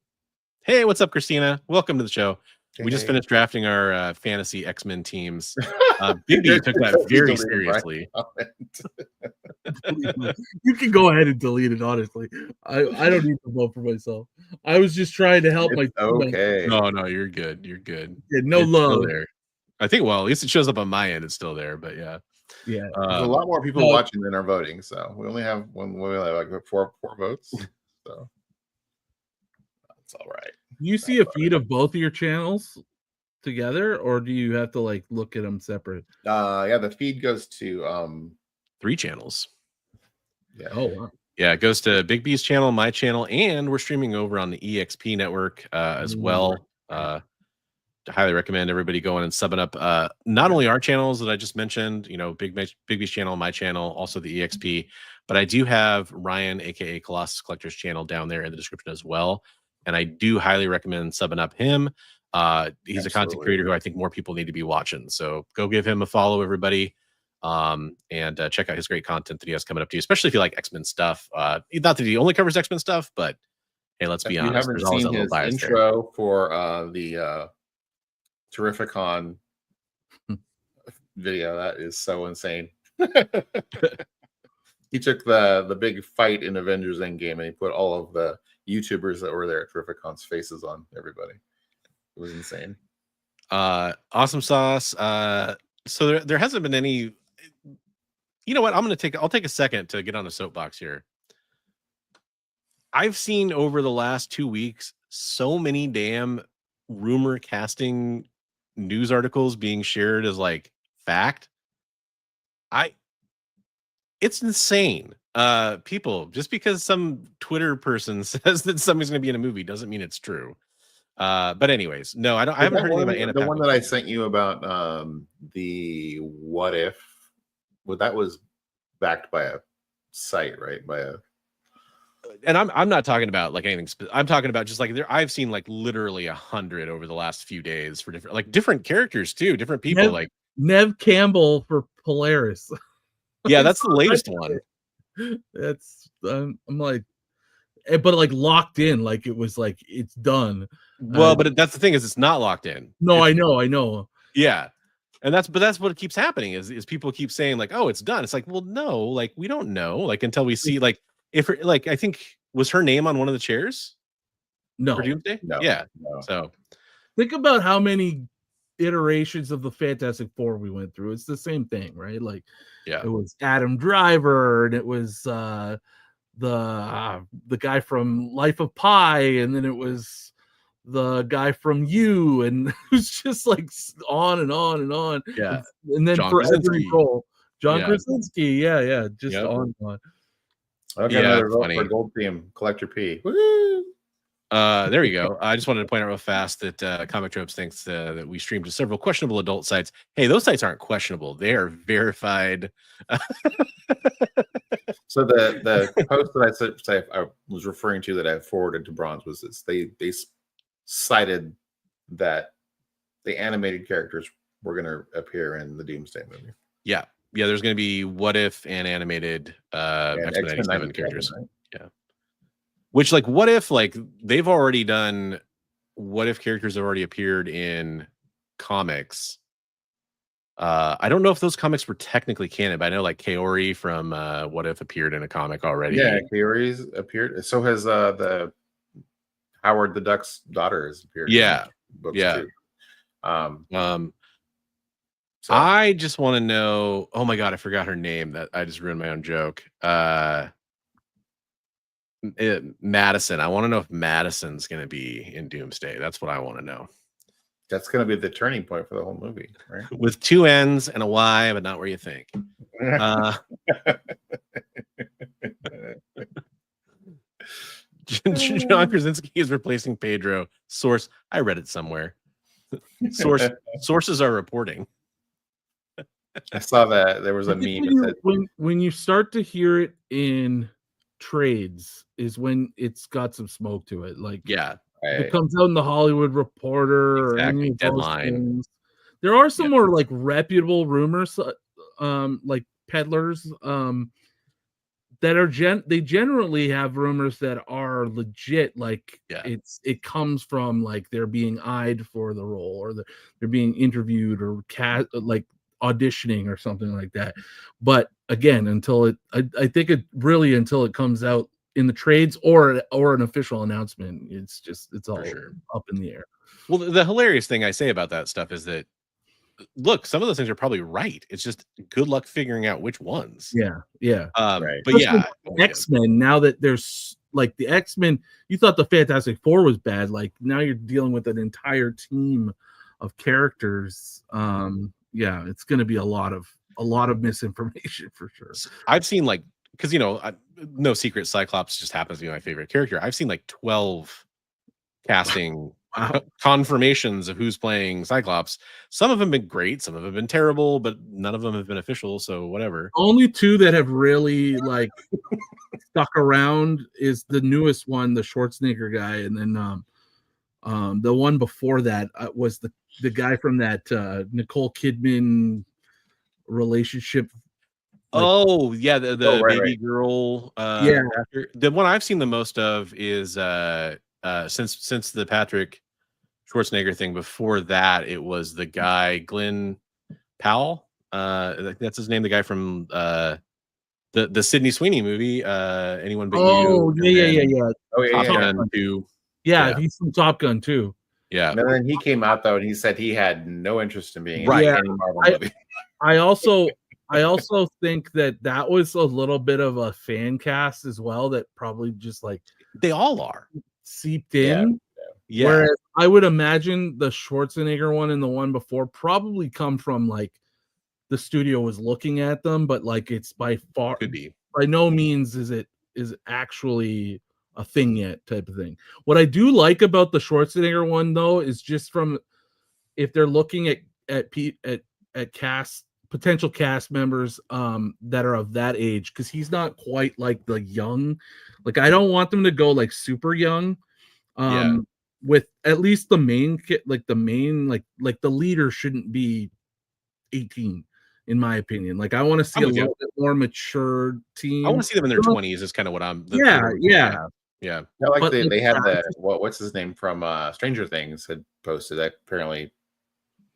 Hey, what's up, Christina? Welcome to the show. We just finished drafting our fantasy X-Men teams. Big B took that very seriously. You can go ahead and delete it, honestly. I don't need to vote for myself. I was just trying to help my Okay. No, you're good. You're good. Yeah, no it's love. Still there. I think, well, at least it shows up on my end. It's still there, but yeah. Yeah. There's a lot more people watching than are voting, so we only have like four votes. So that's all right. You see a feed of both of your channels together, or do you have to like look at them separate? Yeah, the feed goes to 3 channels. Yeah. Oh wow. Yeah, it goes to Big B's channel, my channel, and we're streaming over on the EXP network as well. Highly recommend everybody going and subbing up not only our channels that I just mentioned, Big B's channel, my channel, also the EXP, but I do have Ryan, aka Colossus Collector's channel down there in the description as well. And I do highly recommend subbing up him. He's a content creator who I think more people need to be watching. So go give him a follow, everybody. And check out his great content that he has coming up to you, especially if you like X-Men stuff. Not that he only covers X-Men stuff, but hey, let's be honest. If you haven't seen his intro for the Terrificon video, that is so insane. He took the big fight in Avengers Endgame and he put all of the YouTubers that were there at Terrificon's faces on everybody. It was insane. Awesome sauce. So there hasn't been any. You know what? I'll take a second to get on a soapbox here. I've seen over the last 2 weeks so many damn rumor casting news articles being shared as like fact. It's insane. People, just because some Twitter person says that somebody's going to be in a movie doesn't mean it's true. But anyways, no, I haven't heard anything about Anna. The one that I sent you about the what if, well, that was backed by a site, right? And I'm not talking about like anything. I'm talking about just like I've seen like literally 100 over the last few days for different characters too, different people. Like Nev Campbell for Polaris. Yeah, that's the latest one. That's I'm like, but like locked in, like it was like it's done. Well, but that's the thing is it's not locked in. No, I know. Yeah, and that's what keeps happening is people keep saying like, oh, it's done. It's like, well, no, like we don't know, like until we see like if like I think was her name on one of the chairs. No, for Doomsday. No, yeah. No. So think about how many iterations of the Fantastic Four we went through. It's the same thing, right? Like, yeah, it was Adam Driver, and it was the guy from Life of Pi, and then it was the guy from You, and it was just like on and on and on. Yeah, and then John for Krasinski. every role, John Yeah. Krasinski, yeah, just on and on. Okay, another vote for Gold Team Collector P. Woo! There we go. I just wanted to point out real fast that Comic Tropes thinks that we streamed to several questionable adult sites. Hey, those sites aren't questionable; they are verified. So the post that I was referring to that I forwarded to Bronze was this: they cited that the animated characters were going to appear in the Doomsday movie. Yeah, there's going to be What If and animated X-Men 97 characters. Right? Yeah. Which, like, what if, like, they've already done What If characters have already appeared in comics? I don't know if those comics were technically canon, but I know, like, Kaori from What If appeared in a comic already. Yeah, Kaori's appeared. So has the Howard the Duck's daughter has appeared. Yeah, in books yeah. Too. So I just want to know. Oh my god, I forgot her name. That I just ruined my own joke. Madison. I want to know if Madison's going to be in Doomsday. That's what I want to know. That's going to be the turning point for the whole movie, right? With 2 N's and a Y, but not where you think. John Krasinski is replacing Pedro. Source, I read it somewhere. Sources are reporting. I saw that there was a I think meme that said, when you start to hear it in trades is when it's got some smoke to it. Like Yeah, if it right, comes out in the Hollywood Reporter or any exactly. of those Deadline. things. There are some Yeah. more like reputable rumors, like peddlers, that are they generally have rumors that are legit. Like Yeah. it comes from like they're being eyed for the role or they're being interviewed or like auditioning or something like that. But again, until I think it really until it comes out in the trades or an official announcement, it's all sure. up in the air. Well, the hilarious thing I say about that stuff is that, look, some of those things are probably right. It's just good luck figuring out which ones. Yeah. right. But yeah, X-Men, now that there's like the X-Men, you thought the Fantastic Four was bad. Like now you're dealing with an entire team of characters. Yeah, it's going to be a lot of misinformation for sure. I've seen like, because no secret, Cyclops just happens to be my favorite character. I've seen like 12 casting confirmations of who's playing Cyclops. Some of them have been great, some of them have been terrible, but none of them have been official, so whatever. Only two that have really like stuck around is the newest one, the Schwarzenegger guy, and then the one before that was the guy from that Nicole Kidman relationship. Oh yeah, the right, baby girl. Yeah. Actor. The one I've seen the most of is since the Patrick Schwarzenegger thing. Before that, it was the guy Glenn Powell. That's his name. The guy from the Sydney Sweeney movie. Anyone But You. Oh yeah. Oh yeah, Top yeah. Gun 2. Yeah, he's from Top Gun too. Yeah. And then he came out though, and he said he had no interest in being Right. in any Marvel movie. I also think that was a little bit of a fan cast as well. That probably just like They all are seeped in. Yeah. Whereas I would imagine the Schwarzenegger one and the one before probably come from like the studio was looking at them, but like it's by far Could be. By no means is actually a thing yet type of thing. What I do like about the Schwarzenegger one though is just from if they're looking at potential cast members that are of that age, because he's not quite like the young, like I don't want them to go like super young. With at least the main like the leader shouldn't be 18 in my opinion. Like I want to see a little bit more mature team. I want to see them in their 20s is kind of what I'm yeah. Yeah, like they had what's his name from Stranger Things had posted that apparently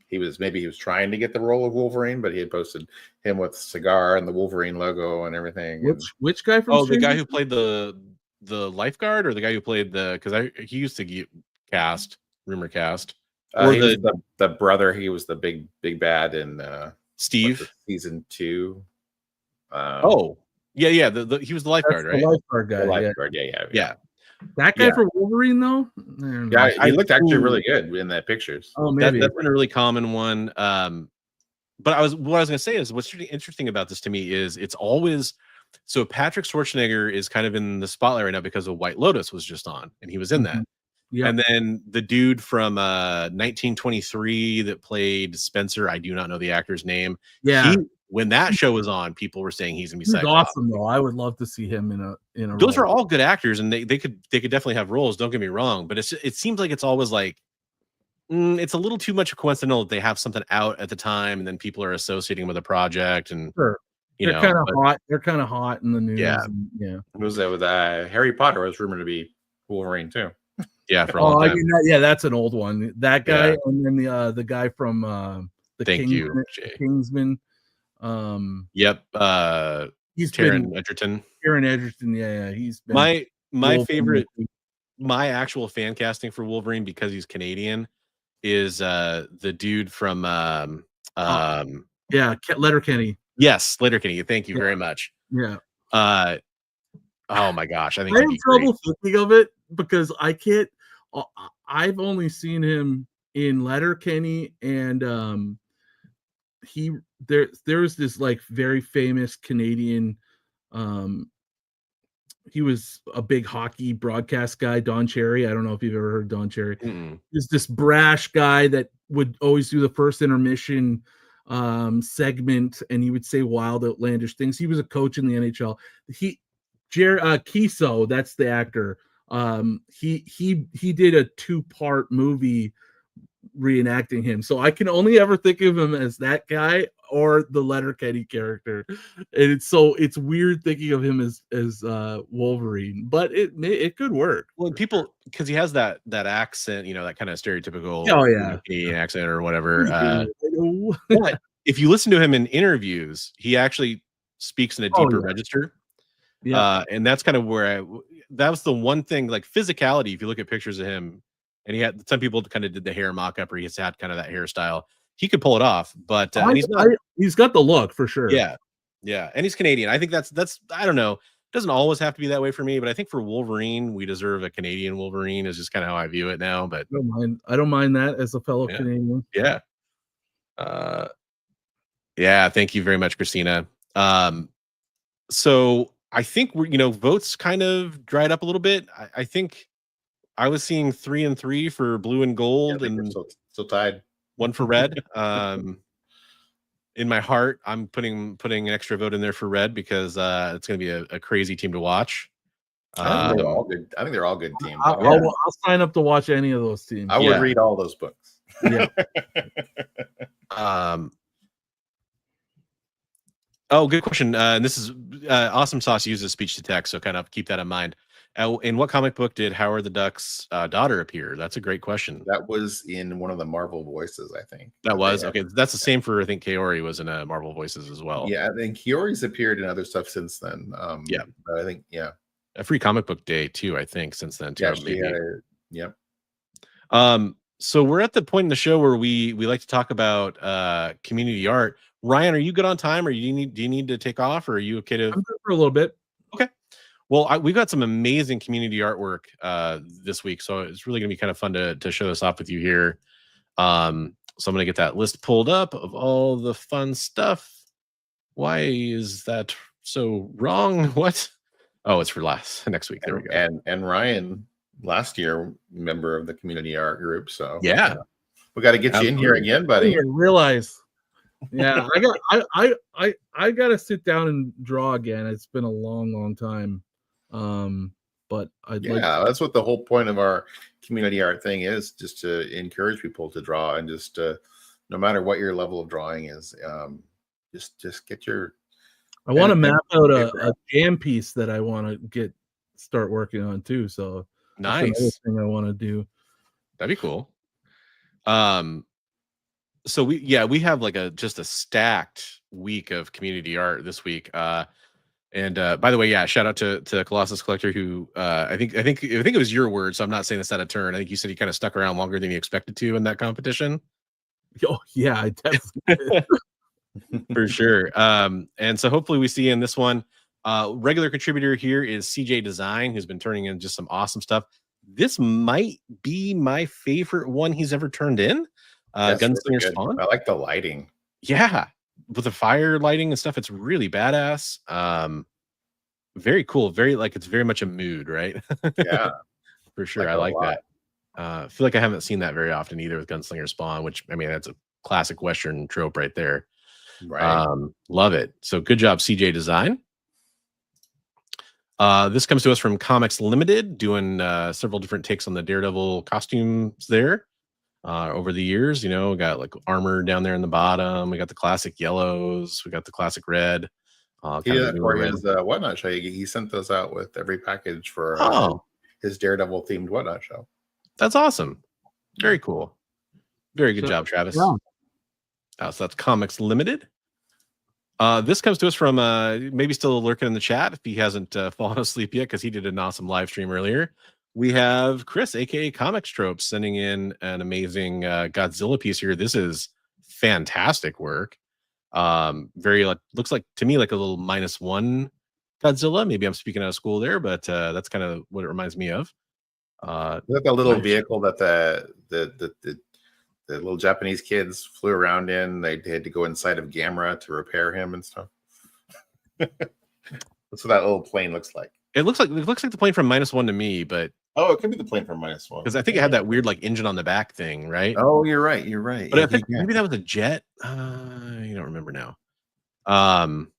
he was trying to get the role of Wolverine, but he had posted him with cigar and the Wolverine logo and everything. Which guy from the guy who played the lifeguard, or the guy who played he used to get rumor cast. Or he was the brother. He was the big bad in Steve season 2. Yeah. He was the lifeguard, right? The lifeguard guy. The lifeguard, yeah. That guy from Wolverine, though. Yeah, he looked actually really good in that pictures. Oh, maybe that's been a really common one. But what I was going to say is what's really interesting about this to me is it's always so Patrick Schwarzenegger is kind of in the spotlight right now because of White Lotus was just on, and he was in that. Yeah. And then the dude from 1923 that played Spencer, I do not know the actor's name. Yeah. When that show was on, people were saying he's gonna be Cyclops. Awesome though. I would love to see him in a Those role. are all good actors, and they could definitely have roles. Don't get me wrong, but it seems like it's always like it's a little too much coincidental that they have something out at the time, and then people are associating with a project, and sure. They're kind of hot. They're kind of hot in the news. Yeah. It was with Harry Potter was rumored to be Wolverine too. Yeah, for a long time. That's an old one. That guy, and then the guy from Kingsman. Yep. He's Taron Egerton. Yeah. He's been my favorite. My actual fan casting for Wolverine, because he's Canadian, is the dude from Letterkenny. Yes, Letterkenny. Thank you very much. Yeah. Oh my gosh, I think I have trouble thinking of it because I can't. I've only seen him in Letterkenny, and there's this like very famous Canadian he was a big hockey broadcast guy, Don Cherry. I don't know if you've ever heard Don Cherry. Mm-mm. He's this brash guy that would always do the first intermission segment, and he would say wild, outlandish things. He was a coach in the NHL. Kiso, that's the actor. He did a 2-part movie reenacting him, so I can only ever think of him as that guy or the Letterkenny character, and it's weird thinking of him as Wolverine, but it could work. Well, people, because he has that accent, that kind of stereotypical Canadian accent or whatever. But if you listen to him in interviews, he actually speaks in a deeper register. Yeah, and that's kind of where that was the one thing, like physicality. If you look at pictures of him, and he had some people kind of did the hair mock-up, or he's had kind of that hairstyle. He could pull it off, but and he's got the look for sure. Yeah, and he's Canadian. I think that's I don't know. It doesn't always have to be that way for me, but I think for Wolverine, we deserve a Canadian Wolverine. Is just kind of how I view it now. But I don't mind that as a fellow Canadian. Yeah. Yeah. Thank you very much, Christina. So I think we're votes kind of dried up a little bit. I think I was seeing 3 and 3 for blue and gold, and so tied. 1 for red. In my heart, I'm putting an extra vote in there for red because it's going to be a crazy team to watch. I think they're all good. I think they're all good teams. I'll sign up to watch any of those teams. I would read all those books. Yeah. Oh, good question. And this is Awesome Sauce uses speech to text, so kind of keep that in mind. In what comic book did Howard the Duck's daughter appear? That's a great question. That was in one of the Marvel Voices, I think. That was okay. That's the same for, I think, Kaori was in Marvel Voices as well. Yeah, I think Kaori's appeared in other stuff since then. But I think a Free Comic Book Day too. I think since then too. Yeah, So we're at the point in the show where we like to talk about community art. Ryan, are you good on time, or do you need to take off, or are you okay to? I'm good for a little bit. Okay. Well, we've got some amazing community artwork this week, so it's really going to be kind of fun to show this off with you here. So I'm going to get that list pulled up of all the fun stuff. Why is that so wrong? What? Oh, it's for next week. There we go. And Ryan, last year, member of the community art group. So yeah, we got to get you in here again, buddy. I didn't realize. Yeah, I got to sit down and draw again. It's been a long time. But that's what the whole point of our community art thing is, just to encourage people to draw, and just no matter what your level of drawing is, just get your. I want to map out a jam piece that I want to start working on too. So nice. That's another thing I want to do. That'd be cool. So we have like just a stacked week of community art this week. And by the way, shout out to Colossus Collector, who I think it was your word, so I'm not saying this out of turn. I think you said he kind of stuck around longer than he expected to in that competition. Oh yeah, I definitely for sure. And so hopefully we see you in this one. Regular contributor here is CJ Design, who's been turning in just some awesome stuff. This might be my favorite one he's ever turned in. Gunslinger Spawn. I like the lighting. Yeah, with the fire lighting and stuff, it's really badass. Very cool. It's very much a mood, right? Yeah, for sure. I like that. I feel like I haven't seen that very often either with Gunslinger Spawn, which I mean that's a classic Western trope right there. Right. Love it. So good job, CJ Design. This comes to us from Comics Limited, doing several different takes on the Daredevil costumes there. Over the years, we got like armor down there in the bottom. We got the classic yellows. We got the classic red. He did that for his Whatnot show. He sent those out with every package for his Daredevil themed Whatnot show. That's awesome. Very cool. Very good job, Travis. Yeah. So that's Comics Limited. This comes to us from maybe still lurking in the chat if he hasn't fallen asleep yet, because he did an awesome live stream earlier. We have Chris, aka Comics Tropes, sending in an amazing Godzilla piece here. This is fantastic work. Looks like to me like a little -1 Godzilla. Maybe I'm speaking out of school there, but that's kind of what it reminds me of. Like a little vehicle that the little Japanese kids flew around in. They had to go inside of Gamera to repair him and stuff. That's what that little plane looks like. It looks like the plane from -1 to me, but Oh, it could be the plane from -1. because I think it had that weird like engine on the back thing, right? Oh, you're right. You're right. But I Yeah, think maybe that was a jet. You don't remember now. Um,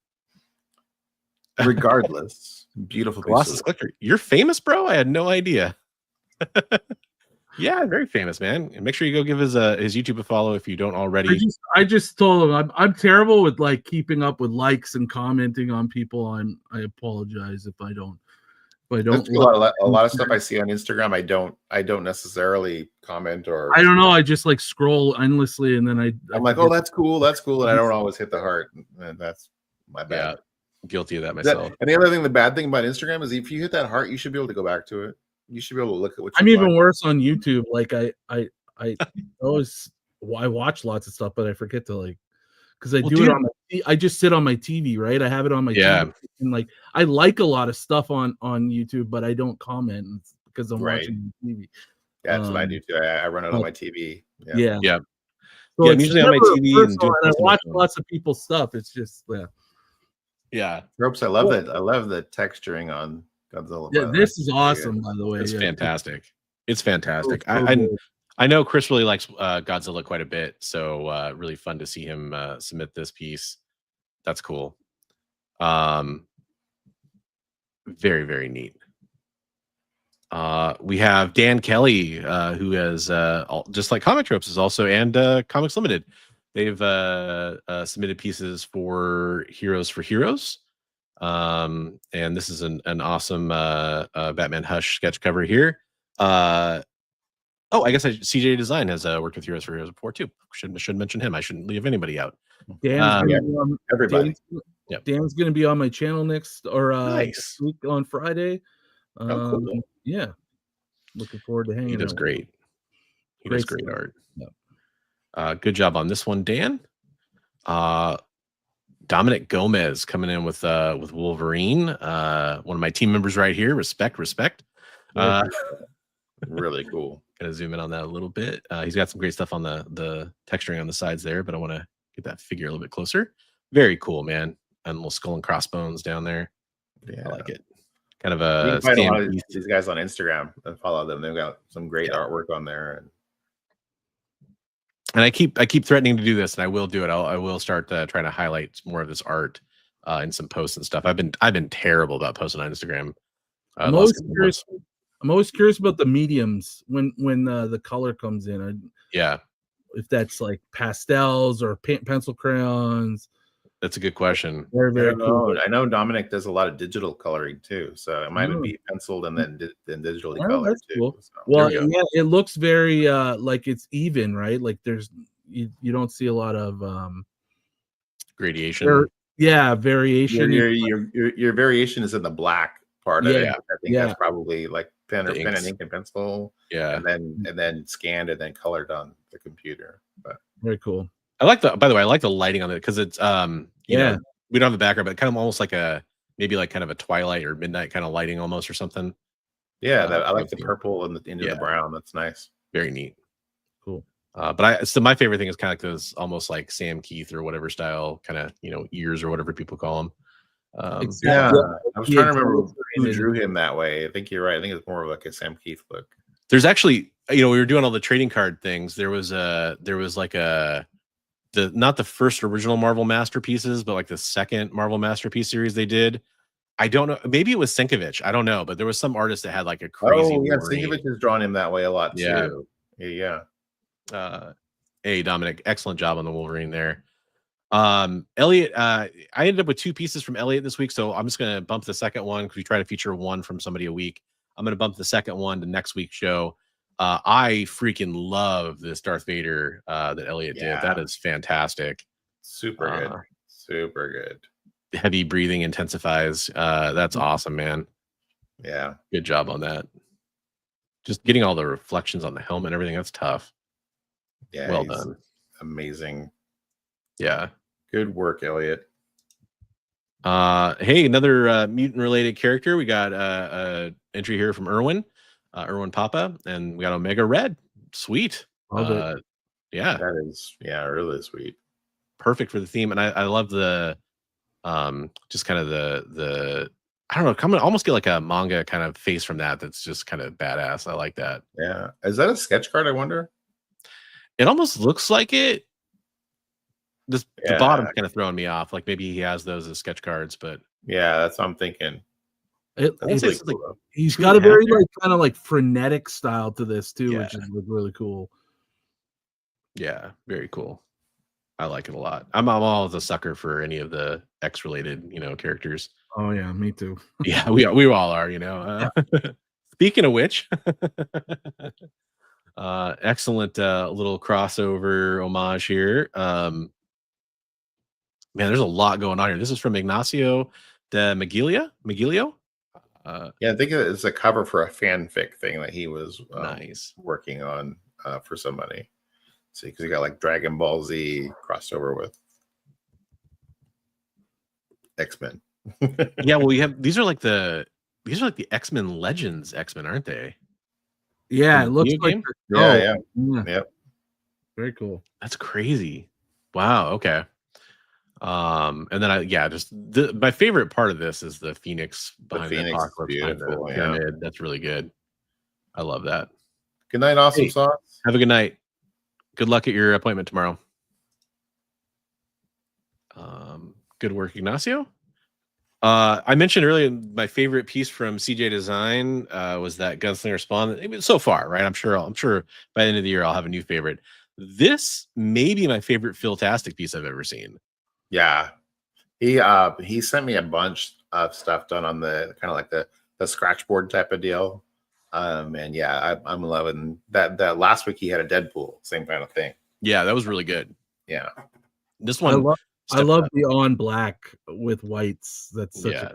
regardless, beautiful piece Colossus of Collector. You're famous, bro. I had no idea. Yeah, very famous, man. And make sure you go give his YouTube a follow if you don't already. I just told him I'm terrible with like keeping up with likes and commenting on people. I apologize if I don't. That's a lot of stuff I see on Instagram. I don't necessarily comment or. I don't know. I just like scroll endlessly, and then I'm like, oh, that's cool, and I don't always hit the heart, and that's my bad. Yeah, guilty of that myself. And the other thing, the bad thing about Instagram is if you hit that heart, you should be able to go back to it. You should be able to look at what. I'm even worse on YouTube. Like I always I watch lots of stuff, but I forget to like because I do it on I just sit on my TV, right? I have it on my TV, and like I like a lot of stuff on YouTube, but I don't comment because I'm watching TV. Yeah, that's what I do too. I run it on my TV. Yeah. So I'm usually on my TV and I watch lots of people's stuff. It's just yeah. Ropes, I love that. I love the texturing on Godzilla. Yeah, this is awesome, by the way. It's fantastic. It's fantastic. So I know Chris really likes Godzilla quite a bit, so really fun to see him submit this piece. That's cool. Very, very neat. We have Dan Kelly, who has just like Comic Tropes is also and Comics Limited. They've submitted pieces for Heroes for Heroes. And this is an awesome Batman Hush sketch cover here. Oh, I guess CJ Design has worked with Heroes for Heroes before too. Should mention him. I shouldn't leave anybody out. Everybody. Dan's going to be on my channel next nice week on Friday. Cool. Yeah, looking forward to hanging. He does great. He does great art. Yeah. Good job on this one, Dan. Dominic Gomez coming in with Wolverine. One of my team members right here. Respect. Really cool. Gonna zoom in on that a little bit. He's got some great stuff on the texturing on the sides there, but I want to get that figure a little bit closer. Very cool, man. And little skull and crossbones down there. Yeah, I like it. Kind of a lot of these guys on Instagram and follow them. They've got some great artwork on there. And I keep threatening to do this, and I will do it. I will start trying to highlight more of this art in some posts and stuff. I've been terrible about posting on Instagram. I'm always curious about the mediums when the color comes in. If that's like pastels or pencil crayons. That's a good question. Very, very cool. I know Dominic does a lot of digital coloring too, so it might be penciled and then digitally colored too. Cool. So, well, yeah, it looks very like it's even, right? Like there's you don't see a lot of gradation. Variation. Your variation is in the black part of it. I think that's probably like pen and ink and pencil. Yeah, and then scanned and then colored on the computer. But very cool. By the way, I like the lighting on it because it's you know, we don't have the background, but kind of almost like maybe like kind of a twilight or midnight kind of lighting almost or something. Yeah, I like the purple and into the brown. That's nice. Very neat. Cool. But my favorite thing is kind of like those almost like Sam Keith or whatever style kind of ears or whatever people call them. I was trying to remember who drew him that way. I think you're right. I think it's more of like a Sam Keith look. There's actually, we were doing all the trading card things. There was like not the first original Marvel Masterpieces, but like the second Marvel Masterpiece series they did. I don't know. Maybe it was Sienkiewicz. I don't know, but there was some artist that had like a crazy. Oh yeah, Sienkiewicz has drawn him that way a lot too. Yeah. Hey Dominic, excellent job on the Wolverine there. Elliot, I ended up with 2 pieces from Elliot this week, so I'm just gonna bump the second one because we try to feature one from somebody a week. I'm gonna bump the second one to next week's show. I freaking love this Darth Vader that Elliot did. That is fantastic. Super good. Super good. Heavy breathing intensifies. That's awesome, man. Yeah. Good job on that. Just getting all the reflections on the helmet and everything. That's tough. Yeah. Well done. Amazing. Yeah. Good work, Elliot. Hey, another mutant related character. We got a entry here from Erwin Papa, and we got Omega Red. Sweet. Yeah, that is really sweet. Perfect for the theme. And I love the just kind of the I don't know, come almost get like a manga kind of face from that. That's just kind of badass. I like that. Yeah. Is that a sketch card, I wonder? It almost looks like it. The Yeah. bottom's kind of throwing me off. Like maybe he has those as sketch cards, but Yeah, that's what I'm thinking. It, That's say really it's cool, like- though. he's two got a and a half very there? like kind of like frenetic style to this too, Yeah. which is really cool. Yeah, very cool. I like it a lot. I'm always a sucker for any of the X related, characters. Oh yeah, me too. Yeah, we all are, Speaking of which, excellent little crossover homage here. Man, there's a lot going on here. This is from Ignacio de Magilio. Yeah, I think it's a cover for a fanfic thing that he was Nice. working on for somebody. See, because he got like Dragon Ball Z crossed over with X-Men. Yeah, well, these are like the X-Men Legends X-Men, aren't they? Yeah, it From the looks video like game? Yeah. yeah. Yep. Very cool. That's crazy. Wow. Okay. And then just my favorite part of this is the Phoenix behind the Phoenix is apocalypse, behind the beautiful, yeah. pyramid. That's really good. I love that. Good night, awesome Hey. sauce. Have a good night. Good luck at your appointment tomorrow. Good work, Ignacio. I mentioned earlier my favorite piece from CJ Design was that Gunslinger Spawn. So far, right? I'm sure by the end of the year I'll have a new favorite. This may be my favorite Philtastic piece I've ever seen. Yeah. He sent me a bunch of stuff done on the kind of like the scratch board type of deal. And yeah, I'm loving that last week he had a Deadpool, same kind of thing. Yeah, that was really good. Yeah. This one I love the on black with whites. That's such a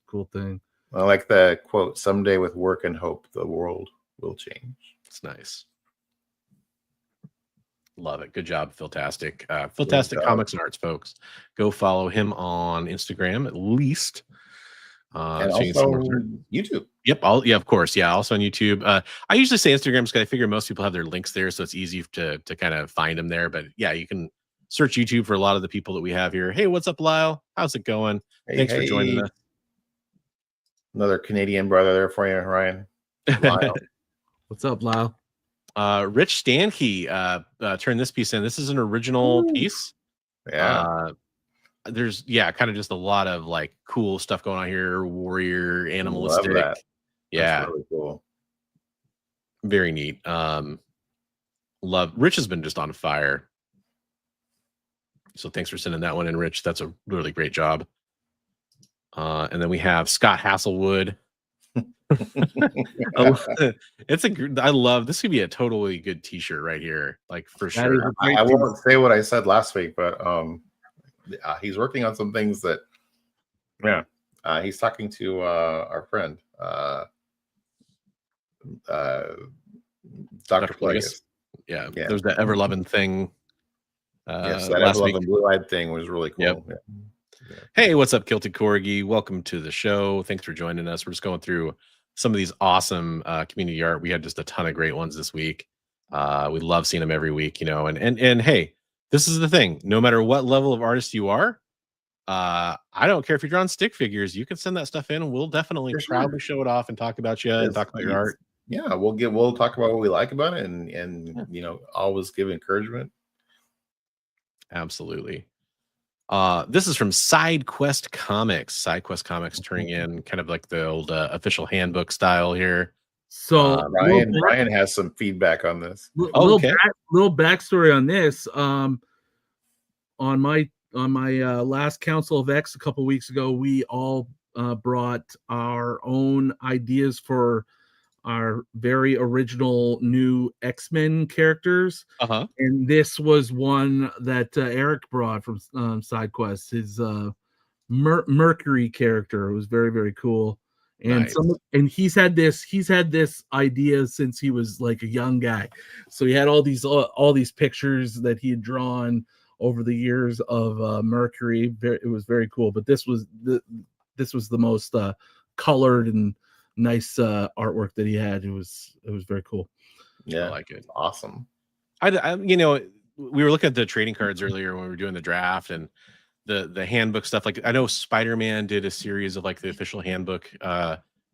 cool thing. I like the quote, someday with work and hope, the world will change. It's nice. Love it. Good job, Philtastic. Philtastic Comics and Arts, folks. Go follow him on Instagram at least. And so you can see also more. YouTube. Yep. Of course. Yeah. Also on YouTube. I usually say Instagram because I figure most people have their links there, so it's easy to kind of find them there. But yeah, you can search YouTube for a lot of the people that we have here. Hey, what's up, Lyle? How's it going? Thanks for joining us. Another Canadian brother there for you, Ryan. Lyle. What's up, Lyle? Rich Stankey turned this piece in. This is an original piece. Yeah. There's kind of just a lot of like cool stuff going on here. Warrior, animalistic. Love that. Yeah. That's really cool. Very neat. Rich has been just on fire. So thanks for sending that one in, Rich. That's a really great job. And then we have Scott Hasselwood. I love this. Could be a totally good t-shirt right here, like for sure. I won't say what I said last week, but he's working on some things that he's talking to our friend Dr. Plagueis. Yeah, there's that ever-loving thing. Yes, that ever-loving blue-eyed thing was really cool. Yep. Yeah. Hey, what's up, Kilted Corgi? Welcome to the show. Thanks for joining us. We're just going through some of these awesome community art. We had just a ton of great ones this week. We love seeing them every week, and hey, this is the thing. No matter what level of artist you are, I don't care if you're drawing stick figures. You can send that stuff in, and we'll definitely proudly show it off and talk about you and talk about your art. Yeah, we'll talk about what we like about it, and always give encouragement. Absolutely. This is from Side Quest Comics. Side Quest Comics turning in kind of like the old official handbook style here. So Ryan has some feedback on this. Little backstory on this. On my last Council of X a couple weeks ago, we all brought our own ideas for our very original new X-Men characters. And this was one that Eric brought from SideQuest, his Mercury character. It was very, very cool. And nice. He's had this idea since he was like a young guy. So he had all these pictures that he had drawn over the years of Mercury. It was very cool. But this was the most colored and nice artwork that he had. It was very cool. Yeah, I like it. Awesome. I we were looking at the trading cards earlier when we were doing the draft, and the handbook stuff. Like I know Spider-Man did a series of like the official handbook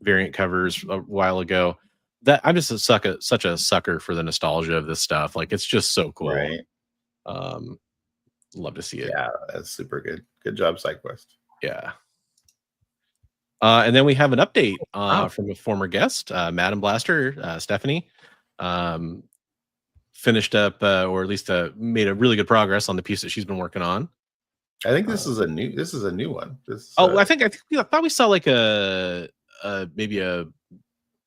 variant covers a while ago. That I'm just such a sucker for the nostalgia of this stuff. Like it's just so cool. Right. Love to see it. Yeah, that's super good. Good job, SideQuest. Yeah. And then we have an update from a former guest, Madam Blaster, Stephanie. Finished up, or at least made a really good progress on the piece that she's been working on. I think this is a new one. I thought we saw like maybe an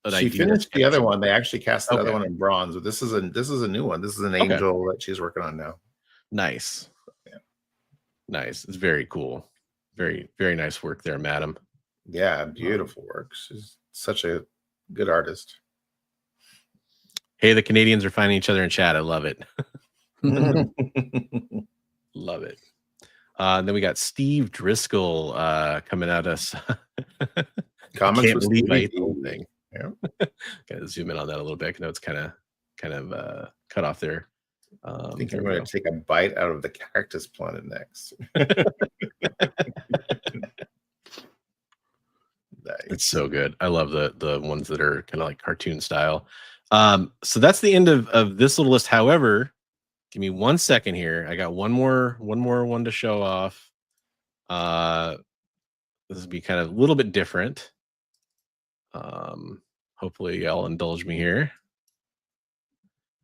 she idea. Finished the other one. They actually cast the other one in bronze, but this is a new one. This is an angel that she's working on now. Nice. Yeah. Nice. It's very cool. Very, very nice work there, Madam. Yeah, beautiful work. She's such a good artist. Hey, the Canadians are finding each other in chat. I love it. Love it. Then we got Steve Driscoll coming at us. Comments with leave Stevie. the whole thing. Yeah. Gotta zoom in on that a little bit. I know it's kind of cut off there. I think I'm going to take a bite out of the cactus planet next. Nice. It's so good. I love the ones that are kind of like cartoon style. So that's the end of this little list. However, give me 1 second here. I got one more one to show off. This will be kind of a little bit different. Hopefully y'all indulge me here.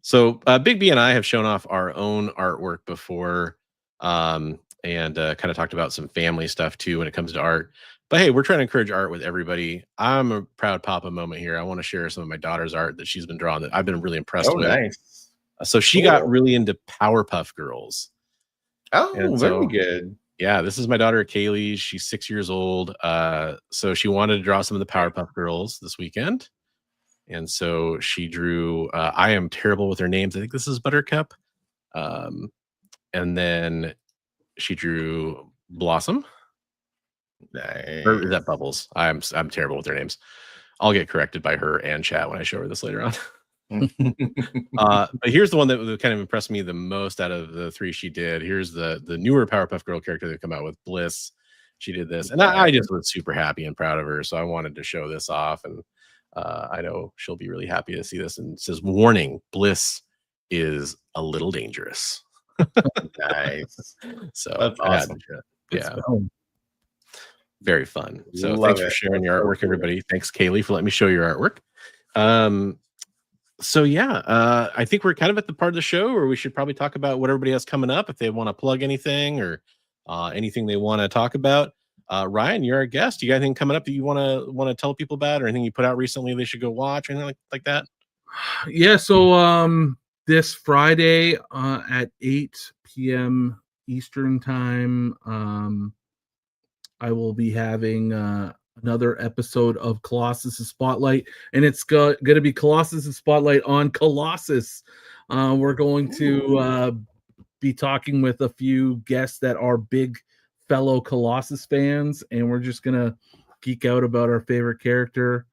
So Big B and I have shown off our own artwork before, and kind of talked about some family stuff too when it comes to art. But hey, we're trying to encourage art with everybody. I'm a proud papa moment here. I want to share some of my daughter's art that she's been drawing that I've been really impressed with. Nice. So she got really into Powerpuff Girls. Oh, very good. Yeah, this is my daughter Kaylee. She's 6 years old. So she wanted to draw some of the Powerpuff Girls this weekend. And so she drew, I am terrible with their names. I think this is Buttercup. And then she drew Blossom. Nice. Or is that Bubbles? I'm terrible with their names. I'll get corrected by her and chat when I show her this later on. But here's the one that kind of impressed me the most out of the three she did. Here's the newer Powerpuff Girl character that come out with Bliss. She did this, and I just was super happy and proud of her. So I wanted to show this off, and I know she'll be really happy to see this. And it says, "Warning: Bliss is a little dangerous." Nice. So that's awesome. Yeah. Very fun. So thanks for sharing your artwork, everybody. Thanks, Kaylee, for letting me show your artwork. So yeah, I think we're kind of at the part of the show where we should probably talk about what everybody has coming up, if they want to plug anything or anything they want to talk about. Ryan, you're our guest. You got anything coming up that you want to tell people about, or anything you put out recently they should go watch, or anything like that? Yeah. So this Friday at 8 p.m. Eastern time, I will be having another episode of Colossus Spotlight, and it's going to be Colossus Spotlight on Colossus. We're going to be talking with a few guests that are big fellow Colossus fans, and we're just going to geek out about our favorite character.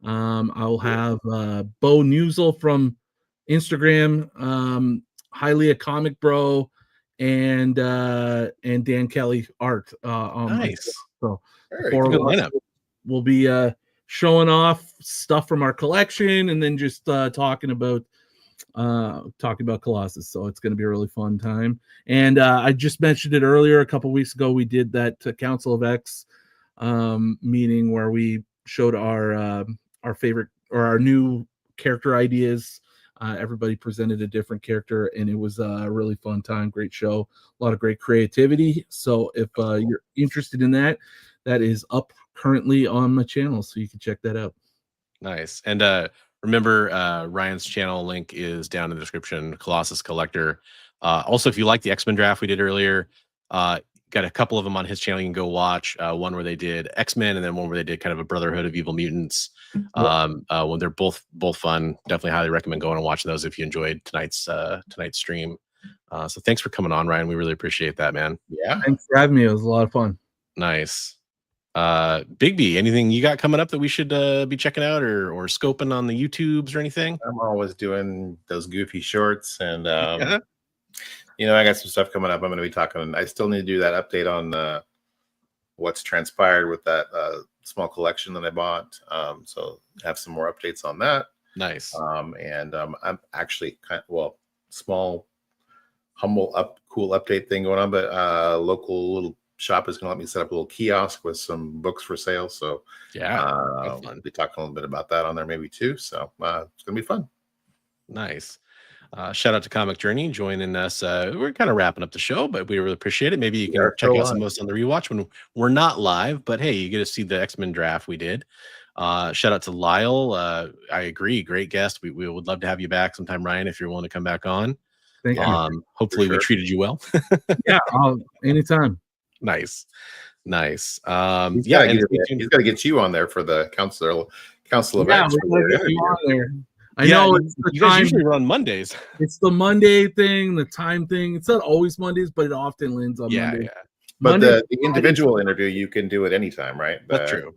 I'll have Bo Newsel from Instagram, highly a comic bro, and Dan Kelly art. Nice. So we'll be showing off stuff from our collection, and then just talking about Colossus. So it's going to be a really fun time. And I just mentioned it earlier. A couple weeks ago, we did that Council of X meeting where we showed our favorite or our new character ideas. Everybody presented a different character, and it was a really fun time. Great show, a lot of great creativity. So if you're interested in that, that is up currently on my channel, so you can check that out. Nice. And remember, Ryan's channel link is down in the description. Colossus Collector. Also, if you like the X-Men draft we did earlier, got a couple of them on his channel you can go watch. One where they did X-Men, and then one where they did kind of a Brotherhood of Evil Mutants. When they're both fun. Definitely highly recommend going and watching those if you enjoyed tonight's stream. So thanks for coming on, Ryan. We really appreciate that, man. Yeah. Thanks for having me. It was a lot of fun. Nice. Big B, anything you got coming up that we should be checking out or scoping on the YouTubes or anything? I'm always doing those goofy shorts, and I got some stuff coming up. I'm going to be talking. I still need to do that update on what's transpired with that small collection that I bought. So have some more updates on that. Nice. And I'm actually small, humble, cool update thing going on. But local little shop is going to let me set up a little kiosk with some books for sale. So yeah, we'll be talking a little bit about that on there maybe too. So it's going to be fun. Nice. Shout out to Comic Journey joining us. We're kind of wrapping up the show, but we really appreciate it. Maybe you can check out some of us on the rewatch when we're not live, but hey, you get to see the X-Men draft we did. Shout out to Lyle. I agree. Great guest. We would love to have you back sometime, Ryan, if you're willing to come back on. Thank you. Hopefully we treated you well. Yeah, anytime. Nice. He's got to get you on there for the Council of X. I know it's you guys usually run Mondays. It's the Monday thing, the time thing. It's not always Mondays, but it often lands on Monday. Yeah. But the individual interview you can do at any time, right? That's true.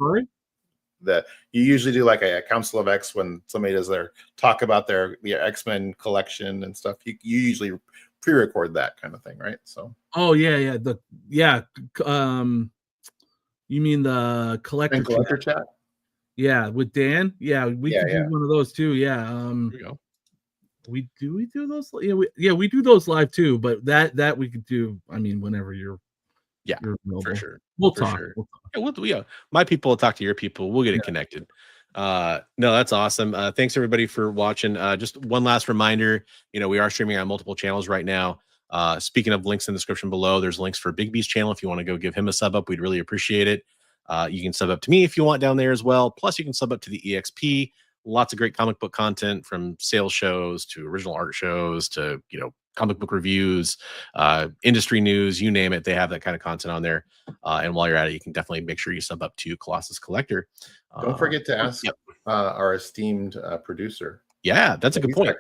You usually do like a Council of X when somebody does their talk about their X-Men collection and stuff. You usually pre-record that kind of thing, right? So. Oh yeah. You mean the collector chat? Yeah, with Dan. Yeah, we could do one of those too. Yeah. There we go. We do those. We do those live too. But that we could do. I mean, whenever you're for sure. We'll talk. Yeah, my people will talk to your people. We'll get it connected. No, that's awesome. Thanks everybody for watching. Just one last reminder, we are streaming on multiple channels right now. Speaking of links in the description below, there's links for Big B's channel if you want to go give him a sub up. We'd really appreciate it. You can sub up to me if you want down there as well. Plus, you can sub up to the EXP. Lots of great comic book content, from sales shows to original art shows to comic book reviews, industry news, you name it. They have that kind of content on there. And while you're at it, you can definitely make sure you sub up to Colossus Collector. Don't forget to ask our esteemed producer. Yeah, that's a good point.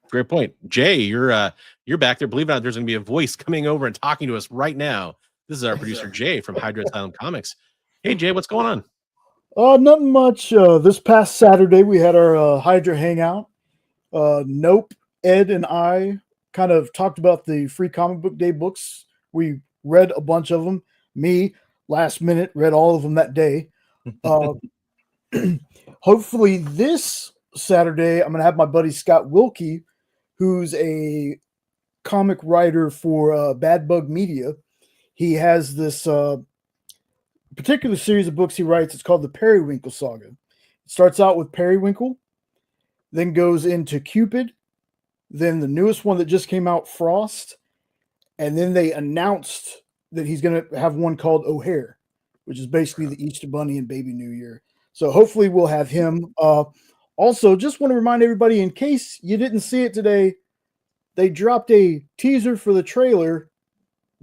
Great point. Jay, you're back there. Believe it or not, there's going to be a voice coming over and talking to us right now. This is our producer, Jay, from Hydra Asylum Comics. Hey, Jay, what's going on? Nothing much. This past Saturday, we had our Hydra hangout. Nope, Ed and I kind of talked about the free comic book day books. We read a bunch of them. Me, last minute, read all of them that day. Hopefully this Saturday, I'm going to have my buddy Scott Wilkie, who's a comic writer for Bad Bug Media. He has this particular series of books he writes. It's called the Periwinkle Saga. It starts out with Periwinkle, then goes into Cupid, then the newest one that just came out, Frost, and then they announced that he's going to have one called O'Hare, which is basically the Easter Bunny and Baby New Year. So hopefully we'll have him. Also, just want to remind everybody, in case you didn't see it today, they dropped a teaser for the trailer.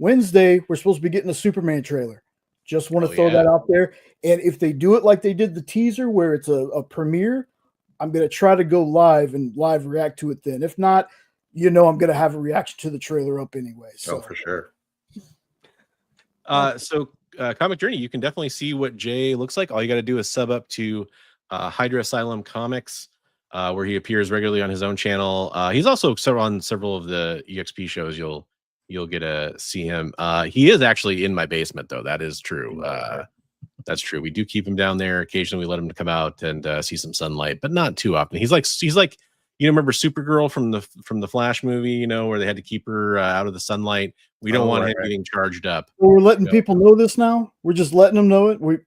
Wednesday, we're supposed to be getting a Superman trailer. Just want to throw that out there. And if they do it like they did the teaser, where it's a premiere, I'm going to try to go live and live react to it then. If not, I'm going to have a reaction to the trailer up anyway. So for sure. So Comic Journey, you can definitely see what Jay looks like. All you got to do is sub up to Hydra Asylum Comics, where he appears regularly on his own channel. He's also on several of the EXP shows. You'll get to see him. He is actually in my basement, though. That is true. That's true. We do keep him down there. Occasionally, we let him come out and see some sunlight, but not too often. He's like remember Supergirl from the Flash movie, where they had to keep her out of the sunlight. We don't want him getting charged up. Well, we're letting people know this now. We're just letting them know it.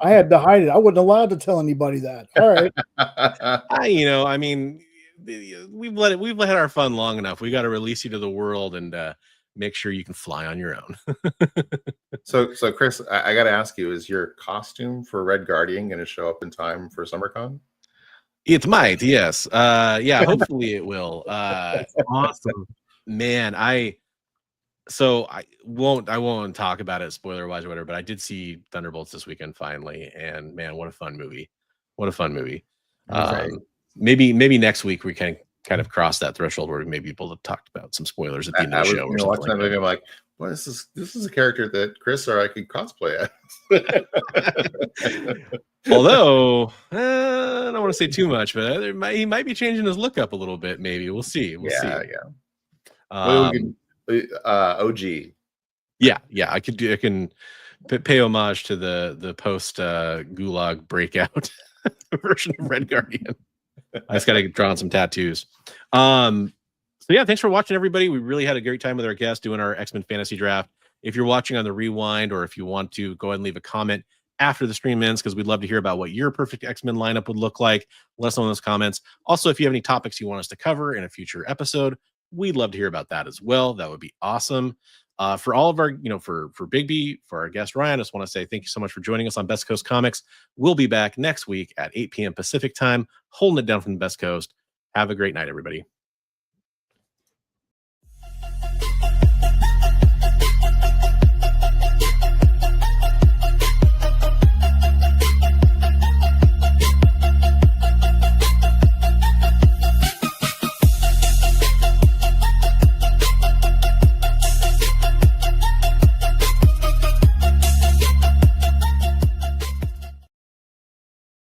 I had to hide it. I wasn't allowed to tell anybody that. All right. I mean, we've let our fun long enough. We got to release you to the world and make sure you can fly on your own. So Chris, I got to ask you, is your costume for Red Guardian going to show up in time for SummerCon? It might, yes. Hopefully it will. Awesome. Man, I won't talk about it spoiler wise or whatever, but I did see Thunderbolts this weekend finally, and man, what a fun movie. Maybe next week we can kind of cross that threshold where we may be able to talk about some spoilers at the end of the show. Or watching that movie, I'm like, well, this is a character that Chris or I could cosplay as. Although I don't want to say too much, but he might be changing his look up a little bit. Maybe we'll see. We'll see. Yeah. Well, we can, OG. Yeah, I can pay homage to the post Gulag breakout version of Red Guardian. I just got to draw on some tattoos. So yeah, thanks for watching, everybody. We really had a great time with our guest doing our X-Men fantasy draft. If you're watching on the rewind, or if you want to go ahead and leave a comment after the stream ends, because we'd love to hear about what your perfect X-Men lineup would look like. Let us know in those comments. Also, if you have any topics you want us to cover in a future episode, we'd love to hear about that as well. That would be awesome. For all of our, for Bigby, for our guest Ryan, I just want to say thank you so much for joining us on Best Coast Comics. We'll be back next week at 8 p.m. Pacific time, holding it down from the Best Coast. Have a great night, everybody.